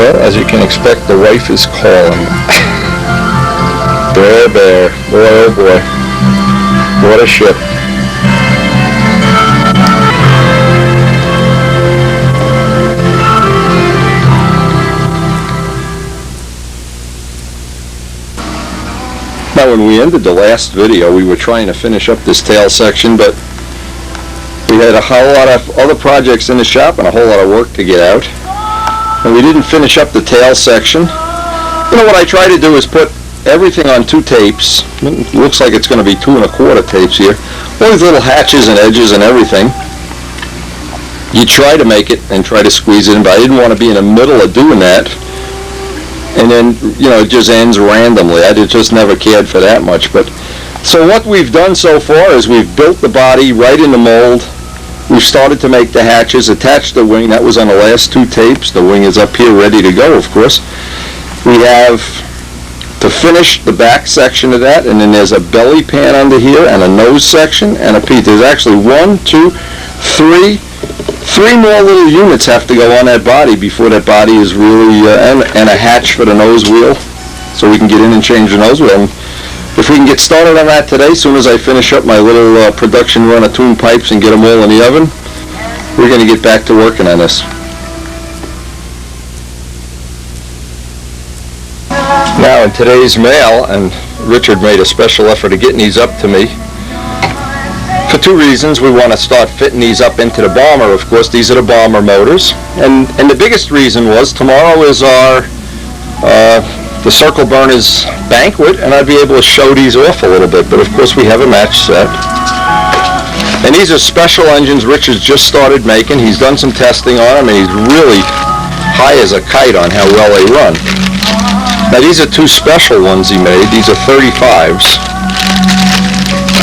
Well, as you can expect, the wife is calling. Bear, bear. Boy, oh boy. What a ship. Now, when we ended the last video, we were trying to finish up this tail section, but we had a whole lot of other projects in the shop and a whole lot of work to get out. And we didn't finish up the tail section. You know, what I try to do is put everything on 2 tapes. It looks like it's going to be 2 1/4 tapes here. All these little hatches and edges and everything. You try to make it and try to squeeze it in, but I didn't want to be in the middle of doing that. And then, you know, it just ends randomly. I just never cared for that much. But so what we've done so far is we've built the body right in the mold. We've started to make the hatches, attached the wing. That was on the last 2 tapes. The wing is up here ready to go, of course. We have to finish the back section of that, and then there's a belly pan under here and a nose section and a piece. There's actually 1, 2, 3 more little units have to go on that body before that body is really, and a hatch for the nose wheel, so we can get in and change the nose wheel. And if we can get started on that today, as soon as I finish up my little production run of tune pipes and get them all in the oven, we're going to get back to working on this. Now, in today's mail, and Richard made a special effort of getting these up to me, for 2 reasons. We want to start fitting these up into the bomber, of course. These are the bomber motors. And the biggest reason was tomorrow is our the Circle Burners banquet, and I'd be able to show these off a little bit. But of course we have a match set. And these are special engines Richard's just started making. He's done some testing on them, and he's really high as a kite on how well they run. Now these are 2 special ones he made. These are 35s.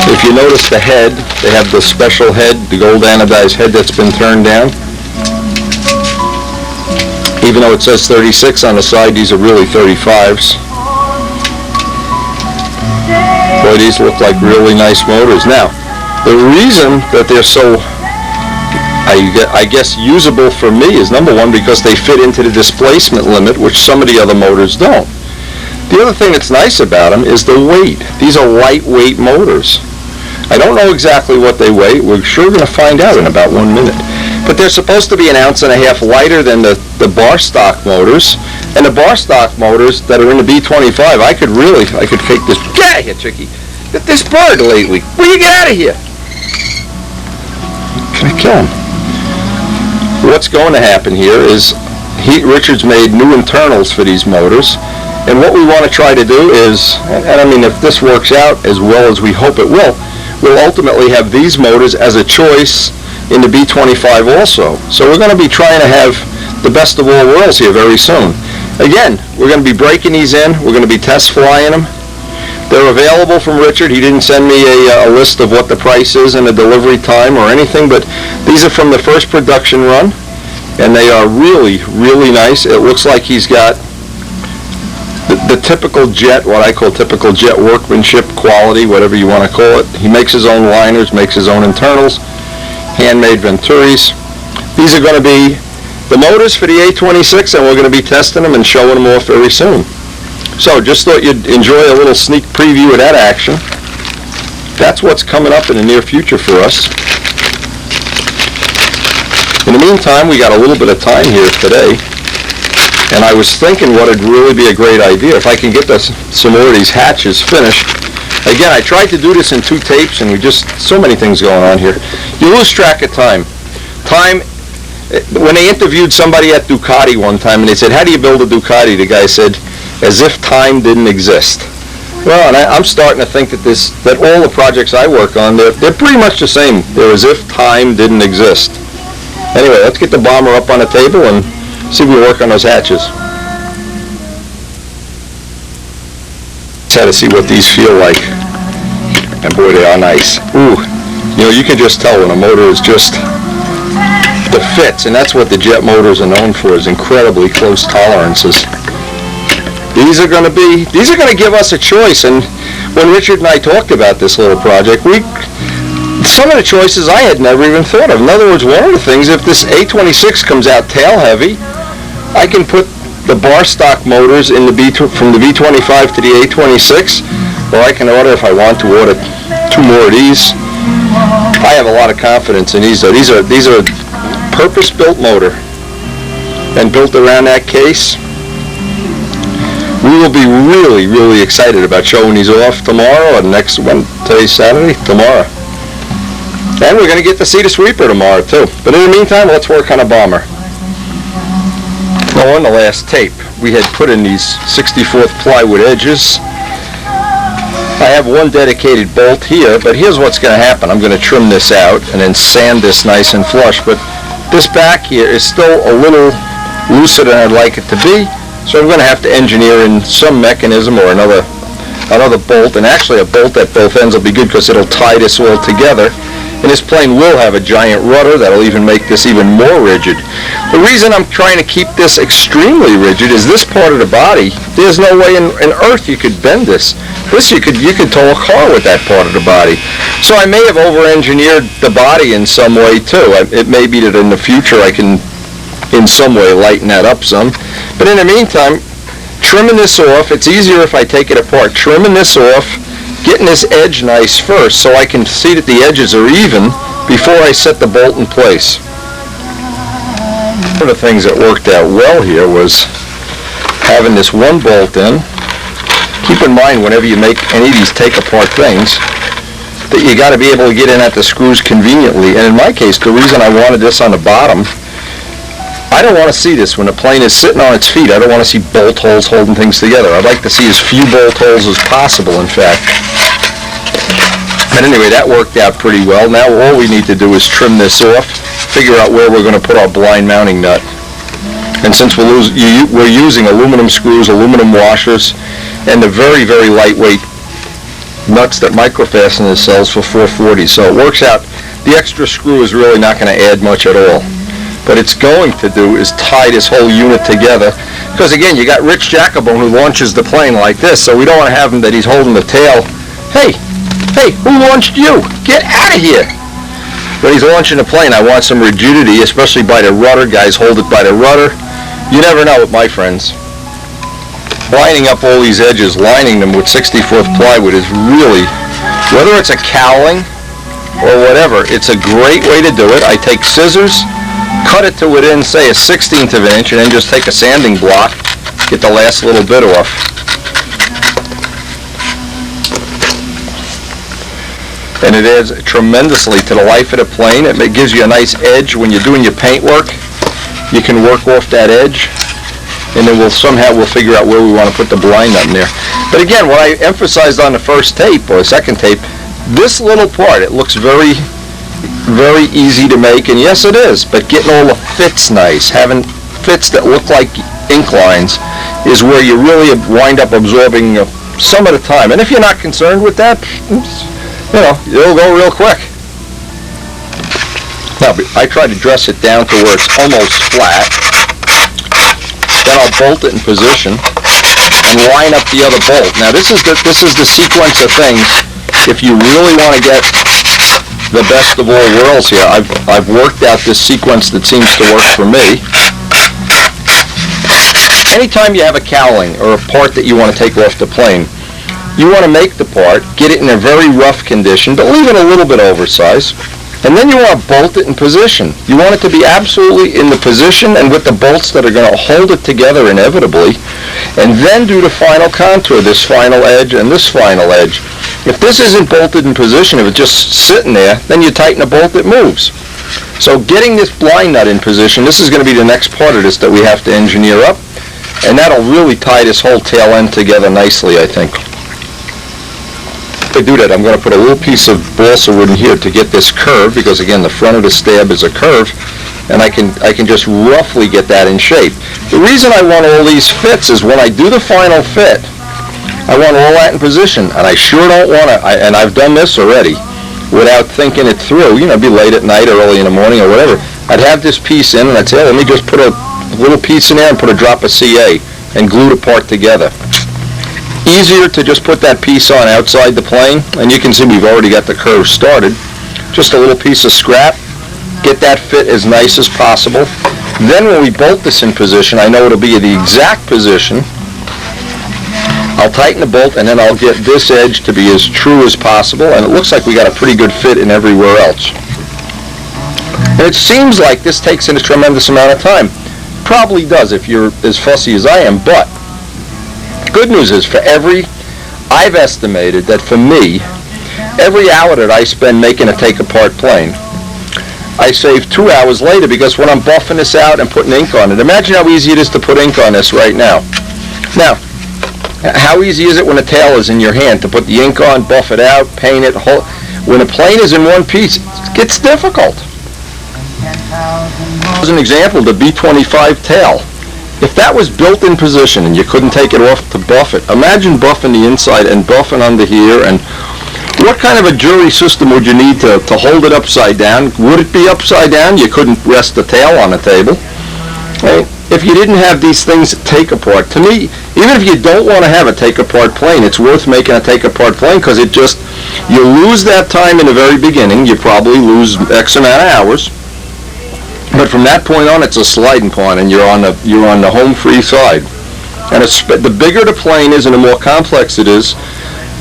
If you notice the head, they have the special head, the gold anodized head that's been turned down. Even though it says 36 on the side, these are really 35s. Boy, these look like really nice motors. Now, the reason that they're so, I guess, usable for me is, number one, because they fit into the displacement limit, which some of the other motors don't. The other thing that's nice about them is the weight. These are lightweight motors. I don't know exactly what they weigh. We're sure going to find out in about 1 minute. But they're supposed to be 1.5 ounces lighter than the bar stock motors. And the bar stock motors that are in the B25, I could fake this. Get out of here, Chicky. Get this bird lately. Will you get out of here? Can I kill him? What's going to happen here is Richard's made new internals for these motors. And what we want to try to do is, and I mean, if this works out as well as we hope it will, we'll ultimately have these motors as a choice in the B25 also. So we're going to be trying to have the best of all worlds here very soon. Again, we're going to be breaking these in. We're going to be test flying them. They're available from Richard. He didn't send me a list of what the price is and the delivery time or anything, but these are from the first production run, and they are really, really nice. It looks like he's got the typical jet, what I call typical jet workmanship quality, whatever you want to call it. He makes his own liners, makes his own internals, handmade Venturis. These are going to be the motors for the A26, and we're going to be testing them and showing them off very soon. So just thought you'd enjoy a little sneak preview of that action. That's what's coming up in the near future for us. In the meantime, we got a little bit of time here today. And I was thinking what would really be a great idea if I can get some more of these hatches finished. Again, I tried to do this in 2 tapes, and so many things going on here. You lose track of time. When they interviewed somebody at Ducati one time, and they said, how do you build a Ducati? The guy said, as if time didn't exist. Well, and I'm starting to think that all the projects I work on, they're pretty much the same. They're as if time didn't exist. Anyway, let's get the bomber up on the table and see if we work on those hatches. Try to see what these feel like. And boy, they are nice. Ooh, you know, you can just tell when a motor is just the fits, and that's what the jet motors are known for, is incredibly close tolerances. These are going to give us a choice. And when Richard and I talked about this little project, some of the choices I had never even thought of. In other words, one of the things, if this A26 comes out tail heavy, I can put the bar stock motors in the from the V25 to the A26, or I can order, if I want to, order 2 more of these. I have a lot of confidence in these. These are a purpose-built motor and built around that case. We will be really, really excited about showing these off tomorrow or today's Saturday, tomorrow. And we're going to get to see the sweeper tomorrow too. But in the meantime, let's work on a bomber. Now on the last tape, we had put in these 64th plywood edges. I have one dedicated bolt here, but here's what's going to happen. I'm going to trim this out and then sand this nice and flush. But this back here is still a little looser than I'd like it to be. So I'm going to have to engineer in some mechanism or another bolt, and actually a bolt at both ends will be good because it'll tie this all together. And this plane will have a giant rudder that'll even make this even more rigid. The reason I'm trying to keep this extremely rigid is this part of the body, there's no way in earth you could bend this. You could tow a car with that part of the body. So I may have over-engineered the body in some way too. It may be that in the future I can in some way lighten that up some. But in the meantime, trimming this off, it's easier if I take it apart. Trimming this off, getting this edge nice first so I can see that the edges are even before I set the bolt in place. One of the things that worked out well here was having this one bolt in. Keep in mind whenever you make any of these take-apart things that you got to be able to get in at the screws conveniently. And in my case, the reason I wanted this on the bottom, I don't want to see this when the plane is sitting on its feet. I don't want to see bolt holes holding things together. I'd like to see as few bolt holes as possible, in fact. But anyway, that worked out pretty well. Now all we need to do is trim this off, figure out where we're going to put our blind mounting nut. And since we're using aluminum screws, aluminum washers, and the very, very lightweight nuts that Microfasteners sells for $4.40, so it works out. The extra screw is really not going to add much at all. What it's going to do is tie this whole unit together. Because again, you got Rich Jacobone who launches the plane like this, so we don't want to have him that he's holding the tail. Hey, who launched you? Get out of here! When he's launching the plane, I want some rigidity, especially by the rudder. Guys hold it by the rudder. You never know with my friends. Lining up all these edges, lining them with 64th plywood is really, whether it's a cowling or whatever, it's a great way to do it. I take scissors, cut it to within, say, a 1/16 of an inch, and then just take a sanding block, get the last little bit off. And it adds tremendously to the life of the plane. It gives you a nice edge when you're doing your paint work. You can work off that edge, and then we'll figure out where we want to put the blind nut in there. But again, what I emphasized on the first tape, or second tape, this little part, it looks very, very easy to make, and yes it is, but getting all the fits nice, having fits that look like inclines is where you really wind up absorbing some of the time. And if you're not concerned with that, it'll go real quick. Now, I try to dress it down to where it's almost flat. Then I'll bolt it in position and line up the other bolt. Now, this is the sequence of things. If you really want to get the best of all worlds here, I've worked out this sequence that seems to work for me. Anytime you have a cowling or a part that you want to take off the plane, you want to make the part, get it in a very rough condition, but leave it a little bit oversized, and then you want to bolt it in position. You want it to be absolutely in the position and with the bolts that are going to hold it together inevitably, and then do the final contour, this final edge and this final edge. If this isn't bolted in position, if it's just sitting there, then you tighten the bolt, it moves. So getting this blind nut in position, this is going to be the next part of this that we have to engineer up, and that'll really tie this whole tail end together nicely, I think. To do that, I'm going to put a little piece of balsa wood in here to get this curve, because again, the front of the stab is a curve, and I can just roughly get that in shape. The reason I want all these fits is when I do the final fit, I want all that in position, and I sure don't want to, and I've done this already, without thinking it through, it'd be late at night or early in the morning or whatever. I'd have this piece in, and I'd say, let me just put a little piece in there and put a drop of CA and glue the part together. Easier to just put that piece on outside the plane, and you can see we've already got the curve started. Just a little piece of scrap, get that fit as nice as possible. Then when we bolt this in position, I know it'll be at the exact position. I'll tighten the bolt, and then I'll get this edge to be as true as possible, and it looks like we got a pretty good fit in everywhere else. And it seems like this takes in a tremendous amount of time. Probably does if you're as fussy as I am, but good news is I've estimated that for me, every hour that I spend making a take-apart plane, I save 2 hours later, because when I'm buffing this out and putting ink on it, imagine how easy it is to put ink on this right now. Now, how easy is it when a tail is in your hand to put the ink on, buff it out, paint it? When a plane is in one piece, it gets difficult. As an example, the B-25 tail. If that was built in position and you couldn't take it off to buff it, imagine buffing the inside and buffing under here. And what kind of a jury system would you need to hold it upside down? Would it be upside down? You couldn't rest the tail on a table. Right? If you didn't have these things take apart, to me, even if you don't want to have a take apart plane, it's worth making a take apart plane, because you lose that time in the very beginning. You probably lose X amount of hours. But from that point on, it's a sliding point, and you're on the home free side. And the bigger the plane is and the more complex it is,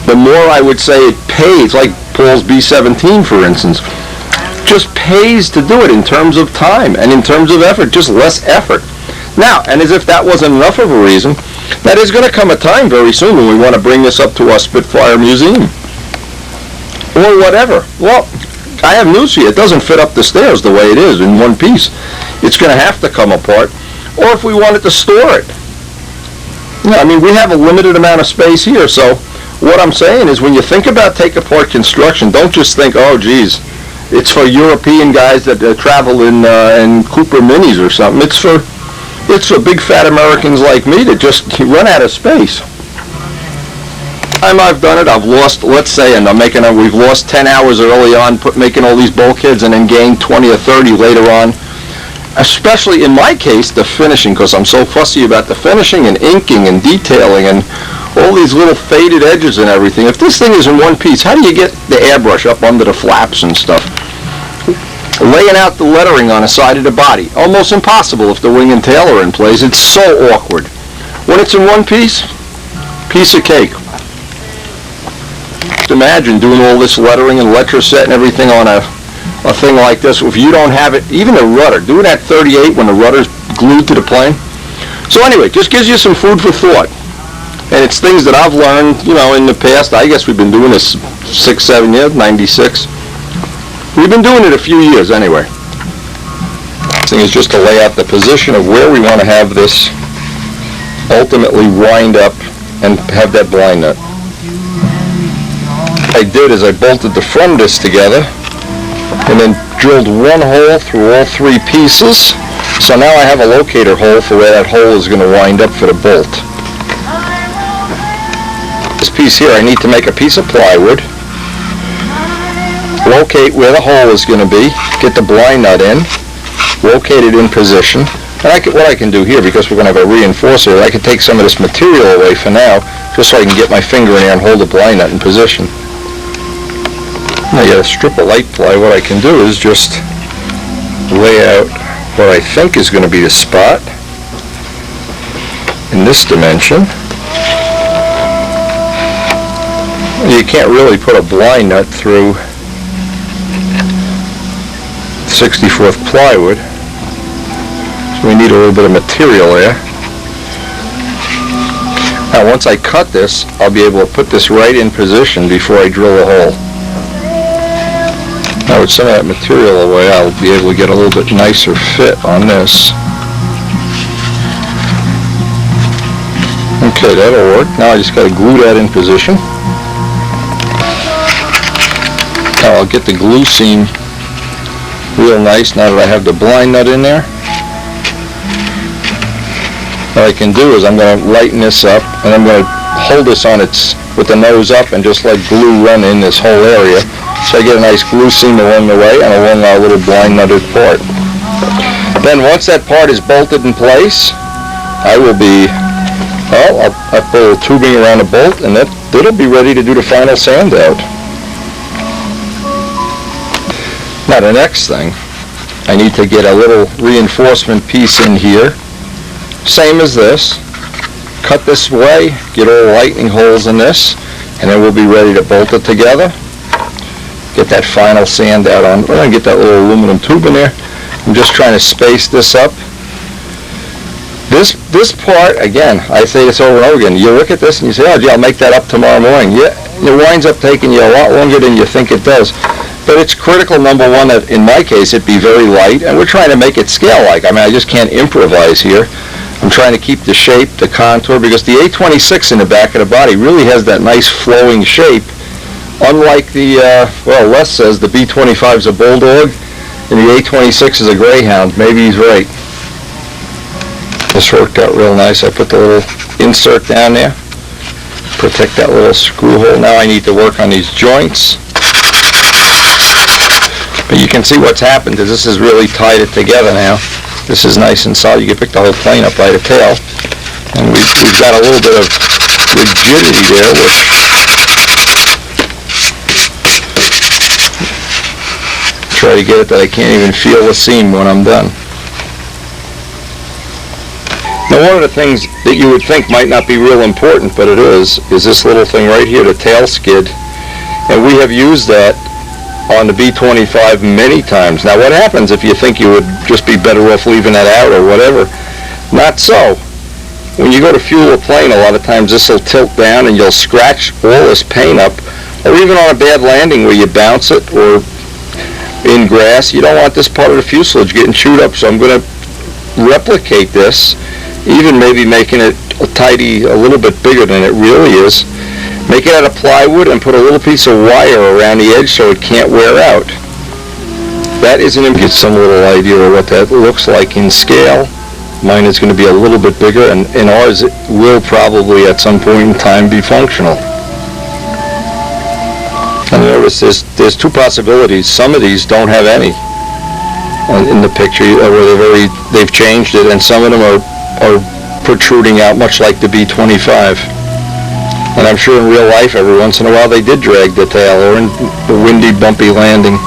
the more I would say it pays. Like Paul's B-17, for instance, just pays to do it in terms of time and in terms of effort, just less effort. Now, and as if that wasn't enough of a reason, that is going to come a time very soon when we want to bring this up to our Spitfire Museum or whatever. Well, I have news for you. It doesn't fit up the stairs the way it is in one piece. It's going to have to come apart. Or if we wanted to store it. I mean, we have a limited amount of space here. So what I'm saying is, when you think about take-apart construction, don't just think, oh, geez, it's for European guys that travel in Cooper Minis or something. It's for big fat Americans like me that just run out of space. Time I've done it, I've lost, let's say, and we've lost 10 hours early on making all these bulkheads, and then gained 20 or 30 later on. Especially in my case, the finishing, because I'm so fussy about the finishing and inking and detailing and all these little faded edges and everything. If this thing is in one piece, how do you get the airbrush up under the flaps and stuff? Laying out the lettering on the side of the body, almost impossible if the wing and tail are in place. It's so awkward. When it's in one piece of cake. Just imagine doing all this lettering and letraset and everything on a thing like this. If you don't have it, even the rudder, doing that 38 when the rudder's glued to the plane. So anyway, just gives you some food for thought. And it's things that I've learned, in the past. I guess we've been doing this 6-7 years, 96. We've been doing it a few years anyway. This thing is just to lay out the position of where we want to have this ultimately wind up and have that blind nut. What I did is I bolted the front of this together and then drilled one hole through all three pieces. So now I have a locator hole for where that hole is going to wind up for the bolt. This piece here, I need to make a piece of plywood, locate where the hole is going to be, get the blind nut in, locate it in position. And what I can do here, because we're going to have a reinforcer, I can take some of this material away for now, just so I can get my finger in there and hold the blind nut in position. Now you got a strip of light ply. What I can do is just lay out what I think is going to be the spot in this dimension. You can't really put a blind nut through 64th plywood, so we need a little bit of material there. Now once I cut this, I'll be able to put this right in position before I drill a hole. Now with some of that material away, I'll be able to get a little bit nicer fit on this. Okay, that'll work. Now I just got to glue that in position. Now I'll get the glue seam real nice now that I have the blind nut in there. What I can do is I'm going to lighten this up, and I'm going to hold this on with the nose up and just let glue run in this whole area. So I get a nice glue seam along the way and along our little blind nutted part. Then once that part is bolted in place, I'll put a little tubing around the bolt, and it'll be ready to do the final sand out. Now the next thing I need to get a little reinforcement piece in here, same as this. Cut this way, get all the lightning holes in this, and then we'll be ready to bolt it together. Get that final sand out on. We're going to get that little aluminum tube in there. I'm just trying to space this up. This part, again, I say this over and over again, you look at this and you say, oh gee, I'll make that up tomorrow morning. Yeah, it winds up taking you a lot longer than you think it does. But it's critical, number one, that in my case it be very light, and we're trying to make it scale-like. I mean, I just can't improvise here. I'm trying to keep the shape, the contour, because the A26 in the back of the body really has that nice flowing shape, unlike the, well, Les says the B25 is a bulldog, and the A26 is a greyhound. Maybe he's right. This worked out real nice. I put the little insert down there, protect that little screw hole. Now I need to work on these joints. But you can see what's happened is this has really tied it together now. This is nice and solid. You can pick the whole plane up by the tail. And we've got a little bit of rigidity there, which try to get it that I can't even feel the seam when I'm done. Now, one of the things that you would think might not be real important, but it is this little thing right here, the tail skid. And we have used that on the B25 many times. Now, what happens if you think you would just be better off leaving that out or whatever? Not so. When you go to fuel a plane, a lot of times this will tilt down and you'll scratch all this paint up, or even on a bad landing where you bounce it, or in grass, you don't want this part of the fuselage getting chewed up. So I'm going to replicate this, even maybe making it a little bit bigger than it really is. Make it out of plywood and put a little piece of wire around the edge so it can't wear out. That is get some little idea of what that looks like in scale. Mine is going to be a little bit bigger, and ours will probably at some point in time be functional. And notice there's two possibilities. Some of these don't have any in the picture, where they've changed it, and some of them are protruding out much like the B25. And I'm sure in real life every once in a while they did drag the tail, or in the windy, bumpy landing.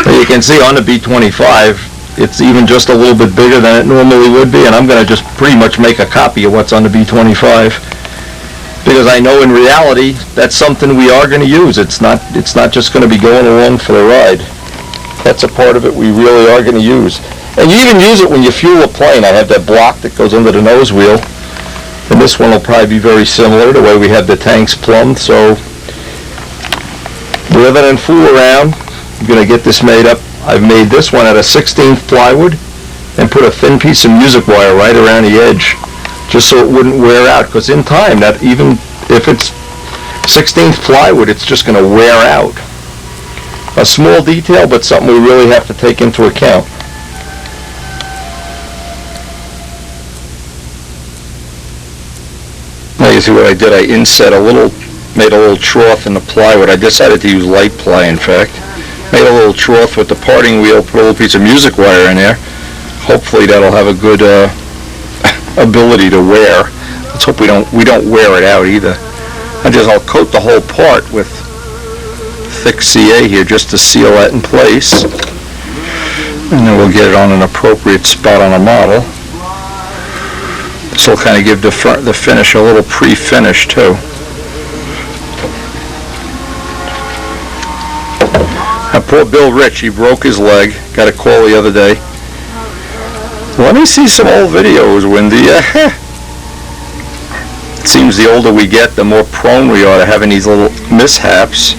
And you can see on the B25 it's even just a little bit bigger than it normally would be, and I'm going to just pretty much make a copy of what's on the B25, because I know in reality that's something we are going to use. It's not just going to be going along for the ride. That's a part of it we really are going to use. And you even use it when you fuel a plane. I have that block that goes under the nose wheel, and this one will probably be very similar, the way we have the tanks plumbed. So rather than fool around, I'm going to get this made up. I've made this one out of 16th plywood and put a thin piece of music wire right around the edge, just so it wouldn't wear out, because in time, that even if it's 16th plywood, it's just going to wear out. A small detail, but something we really have to take into account. Now you see what I did? I made a little trough in the plywood. I decided to use light ply, in fact. Made a little trough with the parting wheel, put a little piece of music wire in there. Hopefully that'll have a good ability to wear. Let's hope we don't wear it out either. I'll coat the whole part with thick CA here just to seal that in place, and then we'll get it on an appropriate spot on the model. This will kind of give the finish a little pre-finish too. Now, poor Bill Rich, he broke his leg. Got a call the other day. Let me see some old videos, Wendy. It seems the older we get, the more prone we are to having these little mishaps,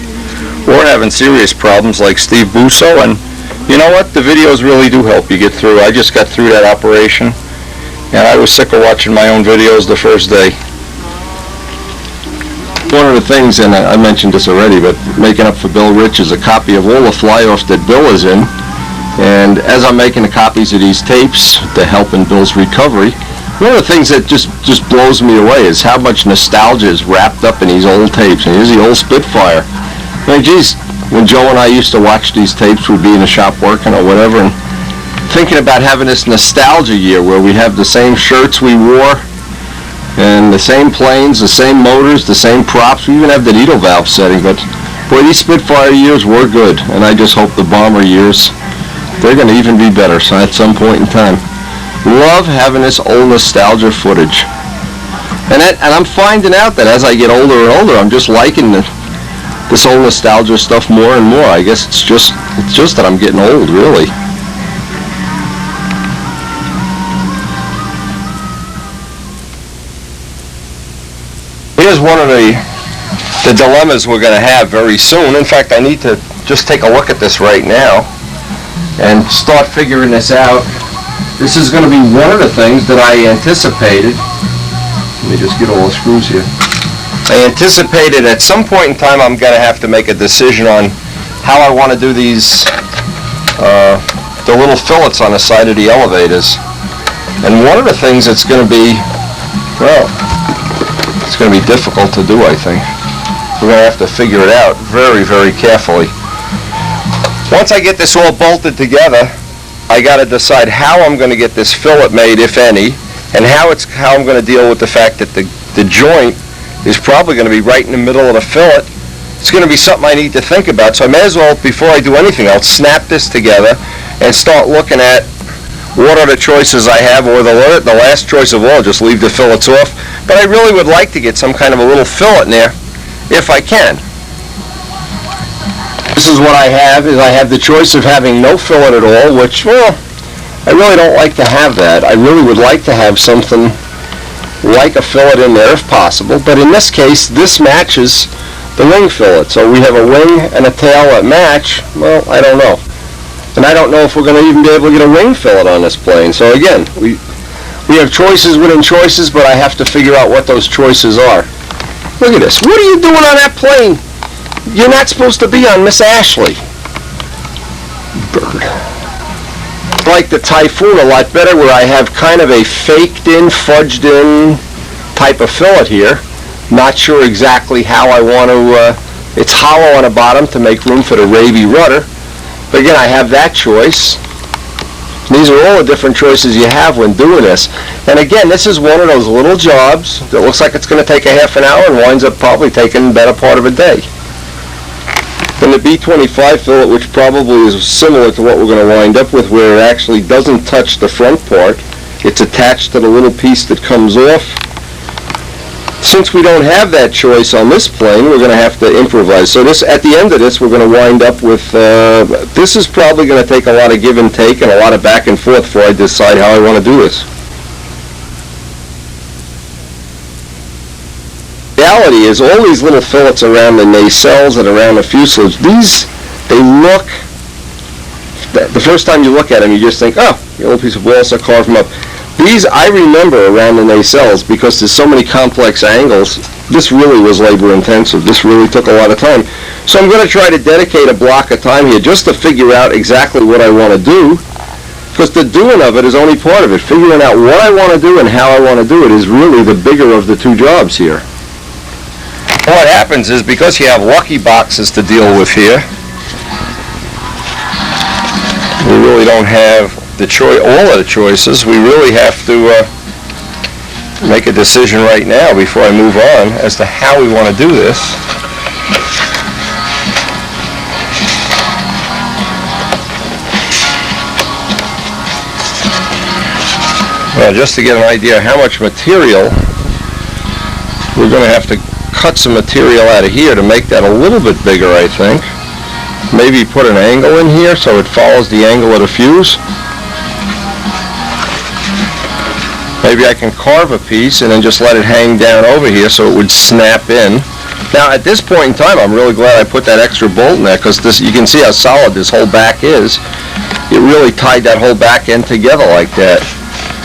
or having serious problems like Steve Busso. And you know what? The videos really do help you get through. I just got through that operation, and I was sick of watching my own videos the first day. One of the things, and I mentioned this already, but making up for Bill Rich is a copy of all the fly-offs that Bill is in. And as I'm making the copies of these tapes to help in Bill's recovery, one of the things that just blows me away is how much nostalgia is wrapped up in these old tapes. And here's the old Spitfire. I mean, geez, when Joe and I used to watch these tapes, we'd be in the shop working or whatever, and thinking about having this nostalgia year where we have the same shirts we wore And the same planes, the same motors, the same props. We even have the needle valve setting. But boy, these Spitfire years were good, and I just hope the Bomber years, they're going to even be better. So at some point in time, love having this old nostalgia footage. And I'm finding out that as I get older and older, I'm just liking this old nostalgia stuff more and more. I guess it's just that I'm getting old, really. Here's one of the dilemmas we're going to have very soon. In fact, I need to just take a look at this right now and start figuring this out. This is going to be one of the things that I anticipated. Let me just get all the screws here. I anticipated at some point in time I'm going to have to make a decision on how I want to do these, the little fillets on the side of the elevators. And one of the things that's going to be, well, it's going to be difficult to do, I think. We're going to have to figure it out very, very carefully. Once I get this all bolted together, I got to decide how I'm going to get this fillet made, if any, and how I'm going to deal with the fact that the joint is probably going to be right in the middle of the fillet. It's going to be something I need to think about. So I may as well, before I do anything else, snap this together and start looking at what are the choices I have, or the last choice of all, just leave the fillets off. But I really would like to get some kind of a little fillet in there, if I can. This is what I have, is I have the choice of having no fillet at all, which, well, I really don't like to have that. I really would like to have something like a fillet in there if possible, but in this case, this matches the wing fillet. So we have a wing and a tail that match. Well, I don't know. And I don't know if we're going to even be able to get a wing fillet on this plane. So again, we have choices within choices, but I have to figure out what those choices are. Look at this. What are you doing on that plane? You're not supposed to be on Miss Ashley. Bird. I like the Typhoon a lot better, where I have kind of a faked in, fudged in type of fillet here. Not sure exactly how I want to, it's hollow on the bottom to make room for the Ravy rudder. But again, I have that choice. These are all the different choices you have when doing this. And again, this is one of those little jobs that looks like it's going to take a half an hour and winds up probably taking the better part of a day. And the B25 fillet, which probably is similar to what we're going to wind up with, where it actually doesn't touch the front part. It's attached to the little piece that comes off. Since we don't have that choice on this plane, we're going to have to improvise. So this, at the end of this, we're going to wind up with, this is probably going to take a lot of give and take and a lot of back and forth before I decide how I want to do this. The reality is, all these little fillets around the nacelles and around the fuselage, these, they look, the first time you look at them, you just think, oh, a little piece of balsa, carve them up. These, I remember around the nacelles, because there's so many complex angles, this really was labor intensive. This really took a lot of time. So I'm going to try to dedicate a block of time here just to figure out exactly what I want to do, because the doing of it is only part of it. Figuring out what I want to do and how I want to do it is really the bigger of the two jobs here. What happens is, because you have lucky boxes to deal with here, we really don't have the all of the choices. We really have to make a decision right now before I move on as to how we want to do this. Well, just to get an idea how much material, we're going to have to cut some material out of here to make that a little bit bigger, I think. Maybe put an angle in here so it follows the angle of the fuse. Maybe I can carve a piece and then just let it hang down over here so it would snap in. Now at this point in time, I'm really glad I put that extra bolt in there, because this, you can see how solid this whole back is. It really tied that whole back end together like that.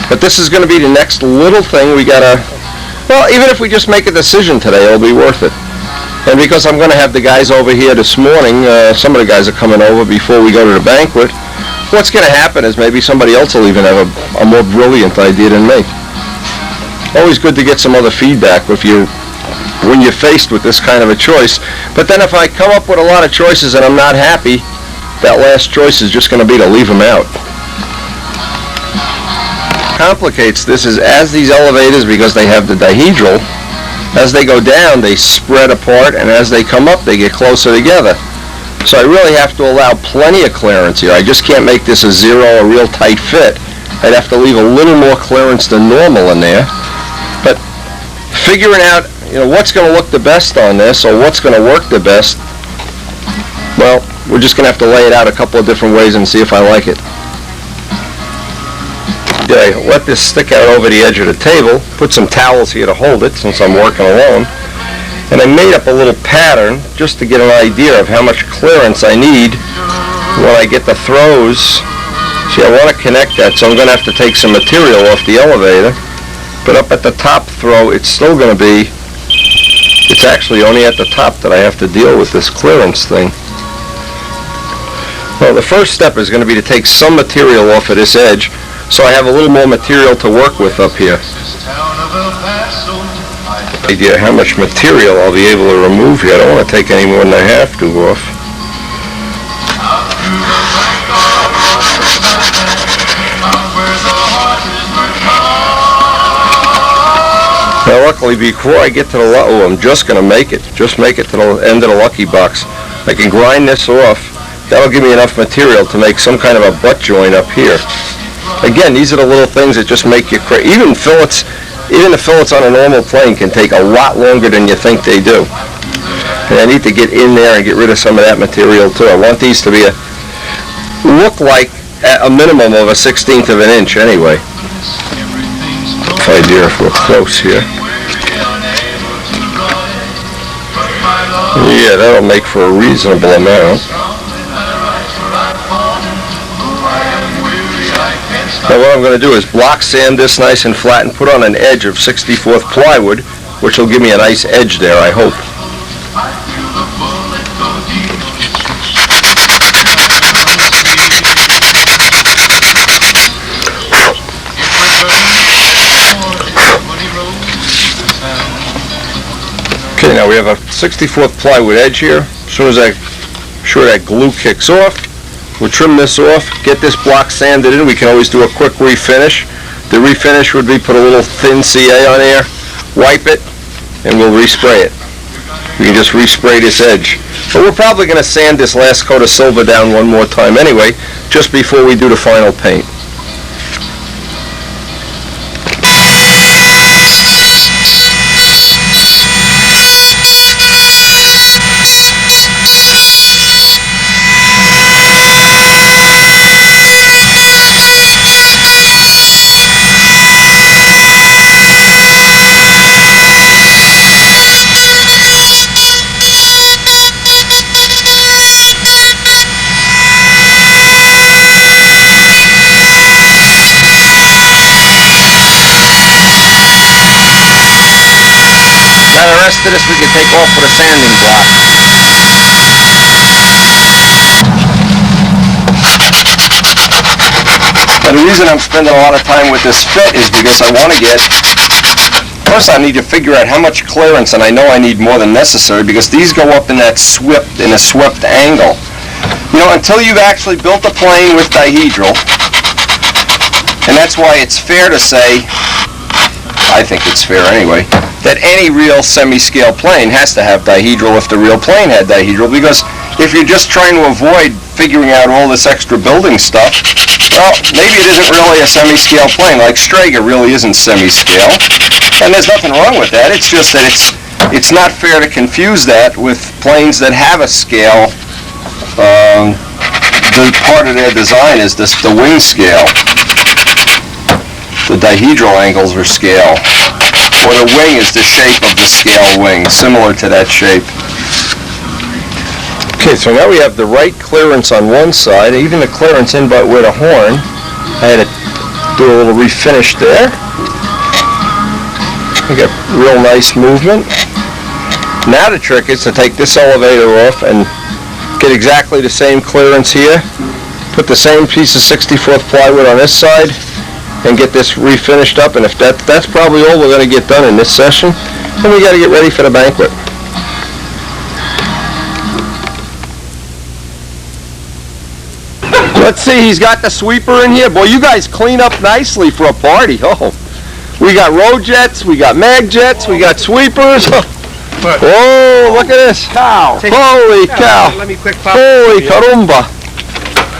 But this is going to be the next little thing we gotta, well, even if we just make a decision today, it'll be worth it. And because I'm going to have the guys over here this morning, some of the guys are coming over before we go to the banquet, what's going to happen is maybe somebody else will even have a more brilliant idea than me. Always good to get some other feedback when you're faced with this kind of a choice. But then if I come up with a lot of choices and I'm not happy, that last choice is just going to be to leave them out. complicates this is as these elevators, because they have the dihedral, as they go down they spread apart, and as they come up they get closer together. So I really have to allow plenty of clearance here. I just can't make this a zero, a real tight fit. I'd have to leave a little more clearance than normal in there. But figuring out, what's going to look the best on this, or what's going to work the best, well, we're just going to have to lay it out a couple of different ways and see if I like it. I let this stick out over the edge of the table, put some towels here to hold it since I'm working alone, and I made up a little pattern just to get an idea of how much clearance I need when I get the throws. See, I want to connect that, so I'm going to have to take some material off the elevator, but up at the top throw it's still going to be, it's actually only at the top that I have to deal with this clearance thing. Well, the first step is going to be to take some material off of this edge, so I have a little more material to work with up here. Idea how much material I'll be able to remove here. I don't want to take any more than I have to off. Now luckily before I get to the, I'm just going to make it to the end of the lucky box. I can grind this off. That'll give me enough material to make some kind of a butt joint up here. Again, these are the little things that just make you crazy. Even the fillets on a normal plane can take a lot longer than you think they do. And I need to get in there and get rid of some of that material too. I want these to be look like a minimum of a 1/16 of an inch anyway. Idea if we're close here. Yeah, that'll make for a reasonable amount. Now what I'm going to do is block sand this nice and flat and put on an edge of 64th plywood, which will give me a nice edge there, I hope. Okay, now we have a 64th plywood edge here. As soon as that glue kicks off, we'll trim this off, get this block sanded in. We can always do a quick refinish. The refinish would be put a little thin CA on there, wipe it, and we'll respray it. We can just respray this edge. But we're probably going to sand this last coat of silver down one more time anyway, just before we do the final paint. Now the rest of this we can take off with a sanding block. Now the reason I'm spending a lot of time with this fit is because I want to get, first I need to figure out how much clearance, and I know I need more than necessary because these go up in a swept angle. Until you've actually built a plane with dihedral, and that's why it's fair to say, I think it's fair anyway, that any real semi-scale plane has to have dihedral if the real plane had dihedral, because if you're just trying to avoid figuring out all this extra building stuff, well, maybe it isn't really a semi-scale plane. Like Strager really isn't semi-scale, and there's nothing wrong with that. It's just that it's not fair to confuse that with planes that have a scale. The part of their design is the wing scale. The dihedral angles are scale, or the wing is the shape of the scale wing, similar to that shape. Okay, so now we have the right clearance on one side, even the clearance in but with a horn. I had to do a little refinish there. We got real nice movement. Now the trick is to take this elevator off and get exactly the same clearance here. Put the same piece of 64th plywood on this side and get this refinished up, and if that's probably all we're going to get done in this session, then we got to get ready for the banquet. Let's see, he's got the sweeper in here. Boy, you guys clean up nicely for a party. Oh, we got road jets, we got mag jets, we got sweepers. Oh, look at this. Cow. Holy cow. Let me quick pop. Holy caramba.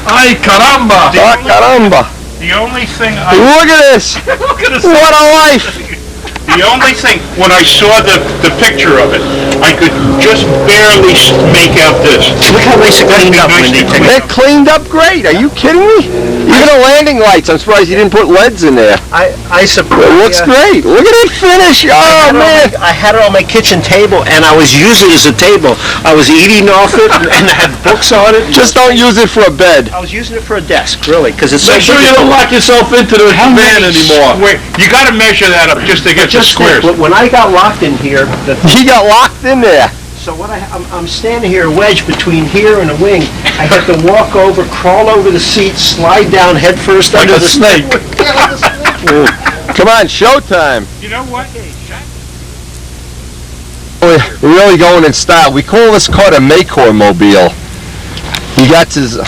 Ay, caramba! Ah, caramba. The only thing Look at this. Look at this. What a life. The only thing, when I saw the picture of it, I could just barely make out this. Look how nice it cleaned up when they took it. It cleaned up great. Are you kidding me? Even the landing lights. I'm surprised you didn't put LEDs in there. I suppose. It looks great. Look at it finish. Oh, man. I had it on my kitchen table, and I was using it as a table. I was eating off it, and I had books on it. Just don't use it for a bed. I was using it for a desk, really, because it's so Make sure big. you don't lock yourself into the van anymore. You gotta measure that up just to get the squares. When I got locked in here, He got locked in there. so I'm standing here wedged between here and the wing. I had to walk over, crawl over the seat, slide down head first Like under a the snake. Come on, showtime. You know what? We're really going in style. We call this car the Maycore Mobile. He got his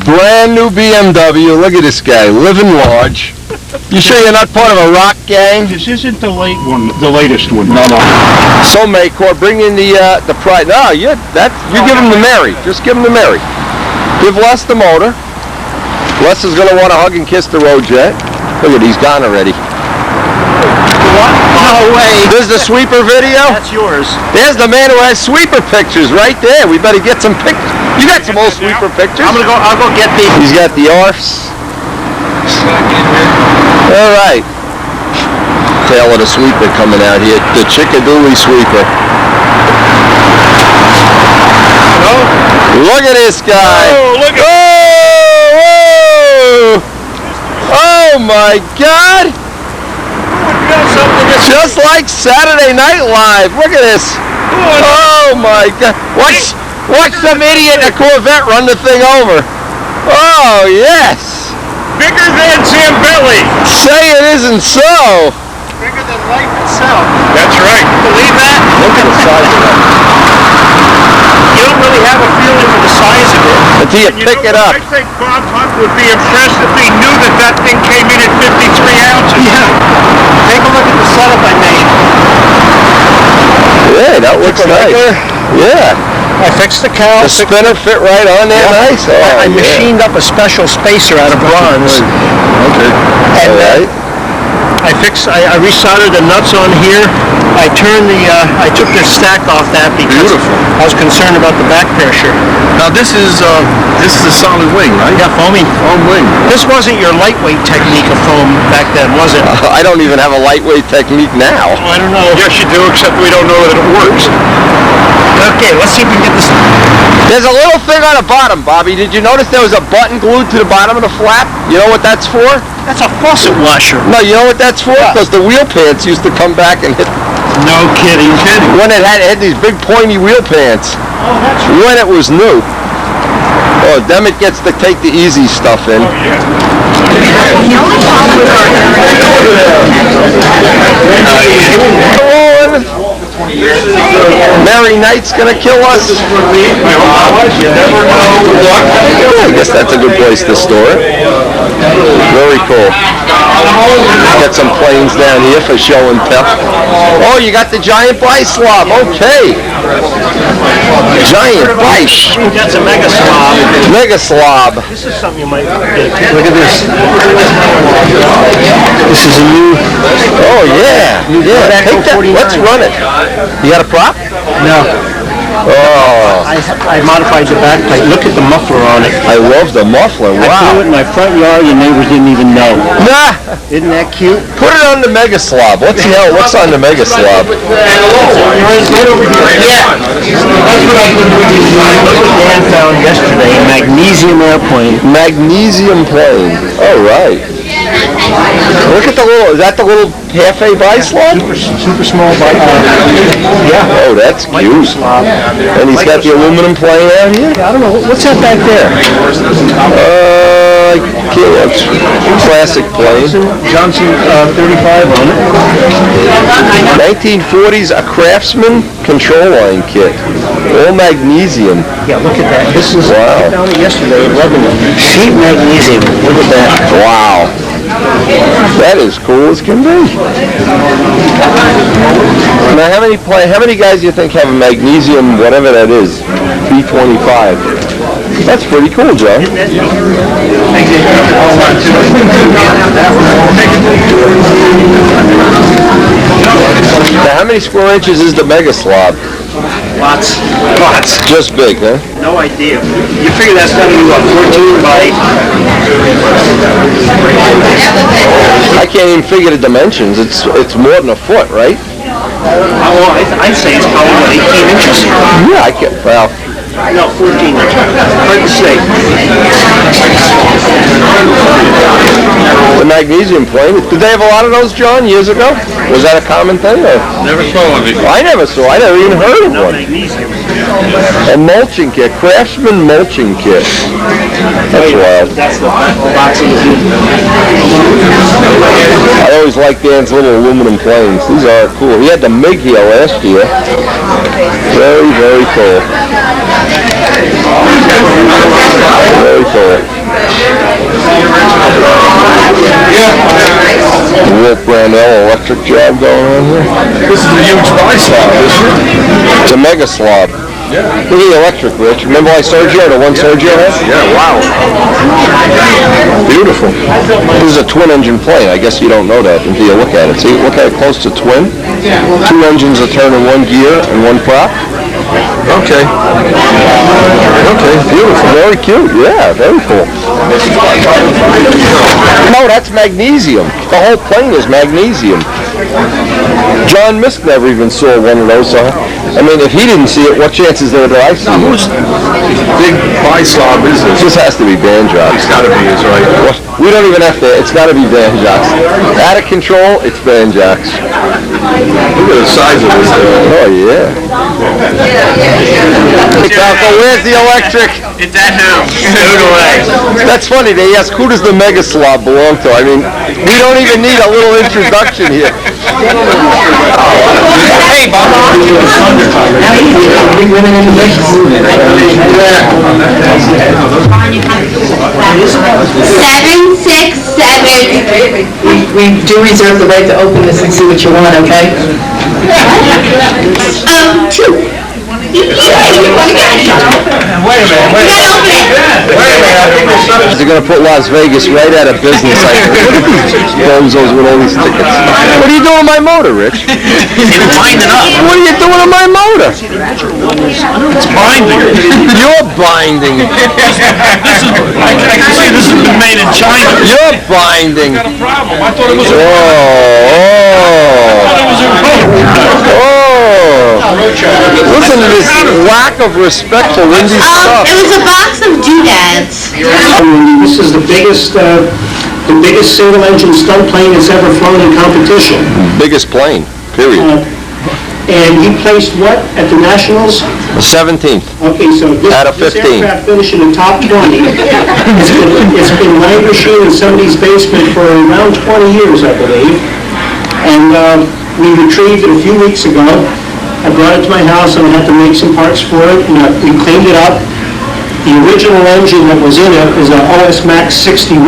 brand new BMW. Look at this guy, living large. You sure you're not part of a rock gang? This isn't the latest one. No. So Maycore, bring in the pride. No, you give him the Mary. Just give him the Mary. Give Les the motor. Les is gonna want to hug and kiss the road jet. Look at, he's gone already. No way. There's the sweeper video. That's yours. There's the man who has sweeper pictures right there. We better get some pictures. You got some old sweeper pictures. I'll go get the. He's got the ARFs. All right. Tail of the sweeper coming out here. The Chickadooly sweeper. Look at this guy. Oh, look at Oh my God. Just like Saturday Night Live. Look at this. Oh my God. Watch some idiot in a Corvette run the thing over. Oh yes. bigger than Zambelli. Say it isn't so. Bigger than life itself. That's right. Believe that? Look at the size of that. You don't really have a feeling for the size of it. Until you pick it up. I think Bob Hunt would be impressed if he knew that thing came in at 53 ounces. Yeah. Take a look at the setup I made. Yeah, that looks nice. Yeah. I fixed the cowl. The spinner fit right on there, nice. Oh, I machined up a special spacer out of bronze. Okay. And All right. I resoldered the nuts on here. I took the stack off that because I was concerned about the back pressure. Now this is a solid wing, right? Yeah, foaming. Foam wing. This wasn't your lightweight technique of foam back then, was it? I don't even have a lightweight technique now. I don't know. Yes, you do, except we don't know that it works. Okay, let's see if we can get this. There's a little thing on the bottom, Bobby. Did you notice there was a button glued to the bottom of the flap? You know what that's for? That's a faucet washer. No, you know what that's for? Because the wheel pants used to come back and hit. No kidding. When it had these big pointy wheel pants. Oh, that's right. When it was new. Oh, then it gets to take the easy stuff in. Come on. Mary Knight's gonna kill us. I guess that's a good place to store it. Very cool. Got some planes down here for show and tell. Oh, you got the giant bislab. Okay. Giant bish. That's a mega slob. Mega slob. This is something you might get. Look at this. This is a new. Oh yeah. Yeah. Take that. Let's run it. You got a prop? No. Oh. I modified the back plate. Look at the muffler on it. I love the muffler. I blew Wow. it in my front yard. Your neighbors didn't even know. Nah. Isn't that cute? Put it on the Mega Slob. What's on the Mega Slob? Yeah. Look what Dan found yesterday. A magnesium airplane. Magnesium plane. All right. Look at the little. Is that the little half-A bislab? Super small bike. Yeah. Oh, that's cute. And he's got the aluminum plane out here. I don't know. What's that back there? I can't. Classic plane. Johnson 35 on it. 1940s, a Craftsman control line kit. All magnesium. Yeah, look at that. This is, Wow. I found it yesterday in Lebanon. Sheet magnesium. Look at that. Wow. That is cool as can be. Now, how many guys do you think have a magnesium, whatever that is, B25? That's pretty cool, John. Now, how many square inches is the mega slob? Lots. Just big, huh? No idea. You figure that's got to be, what, 14 by... I can't even figure the dimensions. It's more than a foot, right? I'd say it's probably, what, 18 inches? Yeah, I can't. Well, No, 14 inches. Hard to say. the magnesium plane. Did they have a lot of those, John, years ago? Was that a common thing? Or? Never saw one before. I never even heard of No one. magnesium. A mulching kit, Craftsman mulching kit. That's wild. That's the box of the I always liked Dan's little aluminum planes. These are cool. He had the MiG here last year. Very, very cool. Very cool. Wolf Brandell electric job going on here. This is a huge buy slab, isn't it? It's a mega slob. Yeah. Look at the electric, Rich. Remember I Sergio, the one Sergio had? Yeah, wow. Beautiful. This is a twin engine plane. I guess you don't know that until you look at it. See, look at it close to twin. Two engines are turning one gear and one prop. Okay. Okay, beautiful. Very cute. Yeah, very cool. No, that's magnesium. The whole plane is magnesium. John Misk never even saw one of those, so I mean, if he didn't see it, what chances there that I see Now, it? whose big buy slob is this? This has to be Banjock's. It's gotta be, is right. What? We don't even have to, it's got to be Banjock's. Out of control, it's Banjock's. Look at the size of this. Oh, yeah. Hey, Falco, where's the electric? It's at home. Stowed away. That's funny. They ask, who does the mega slob belong to? I mean, we don't even need a little introduction here. Hey, Bob. Big women in the mix. 767. We do reserve the right to open this and see what you want, okay? 2. Wait a minute. They're going to put Las Vegas right out of business. I think. Look at these bozos with all these tickets. What are you doing with my motor, Rich? It's binding up. What are you doing with my motor? It's binding. You're binding. I can see this has been made in China. You're binding. Got a problem. I thought it was Listen to this lack of respect for Lindy's stuff. It was a box of doodads. This is the biggest single-engine stunt plane that's ever flown in competition. Biggest plane, period. And he placed what at the Nationals? The 17th. Okay, so this Out of 15. aircraft finished in the top 20. It's been languishing in somebody's basement for around 20 years, I believe. And we retrieved it a few weeks ago. I brought it to my house and I had to make some parts for it, and we cleaned it up. The original engine that was in it is an OS Max 61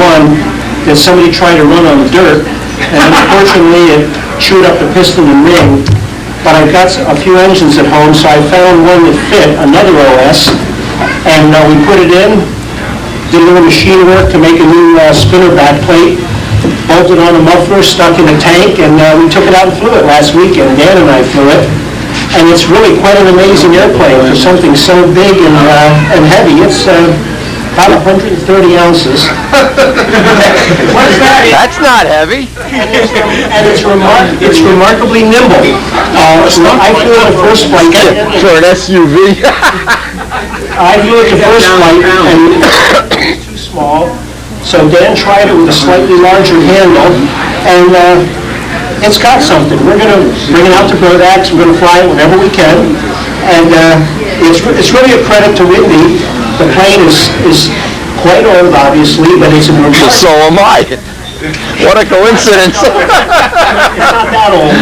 that somebody tried to run on the dirt, and unfortunately it chewed up the piston and ring. But I've got a few engines at home, so I found one that fit, another OS, and we put it in, did a little machine work to make a new spinner back plate, bolted on a muffler, stuck in a tank, and we took it out and flew it last weekend. Dan and I flew it. And it's really quite an amazing airplane for something so big and heavy. It's about 130 ounces. What's that? That's not heavy. And it's remarkably nimble. I flew it the first flight. For an SUV. I flew it the first flight, and it was too small. So Dan tried it with a slightly larger handle, and it's got something. We're going to bring it out to Burdax. We're going to fly it whenever we can. And it's really a credit to Whitney. The plane is quite old, obviously, but it's a So am I. What a coincidence. It's not that old.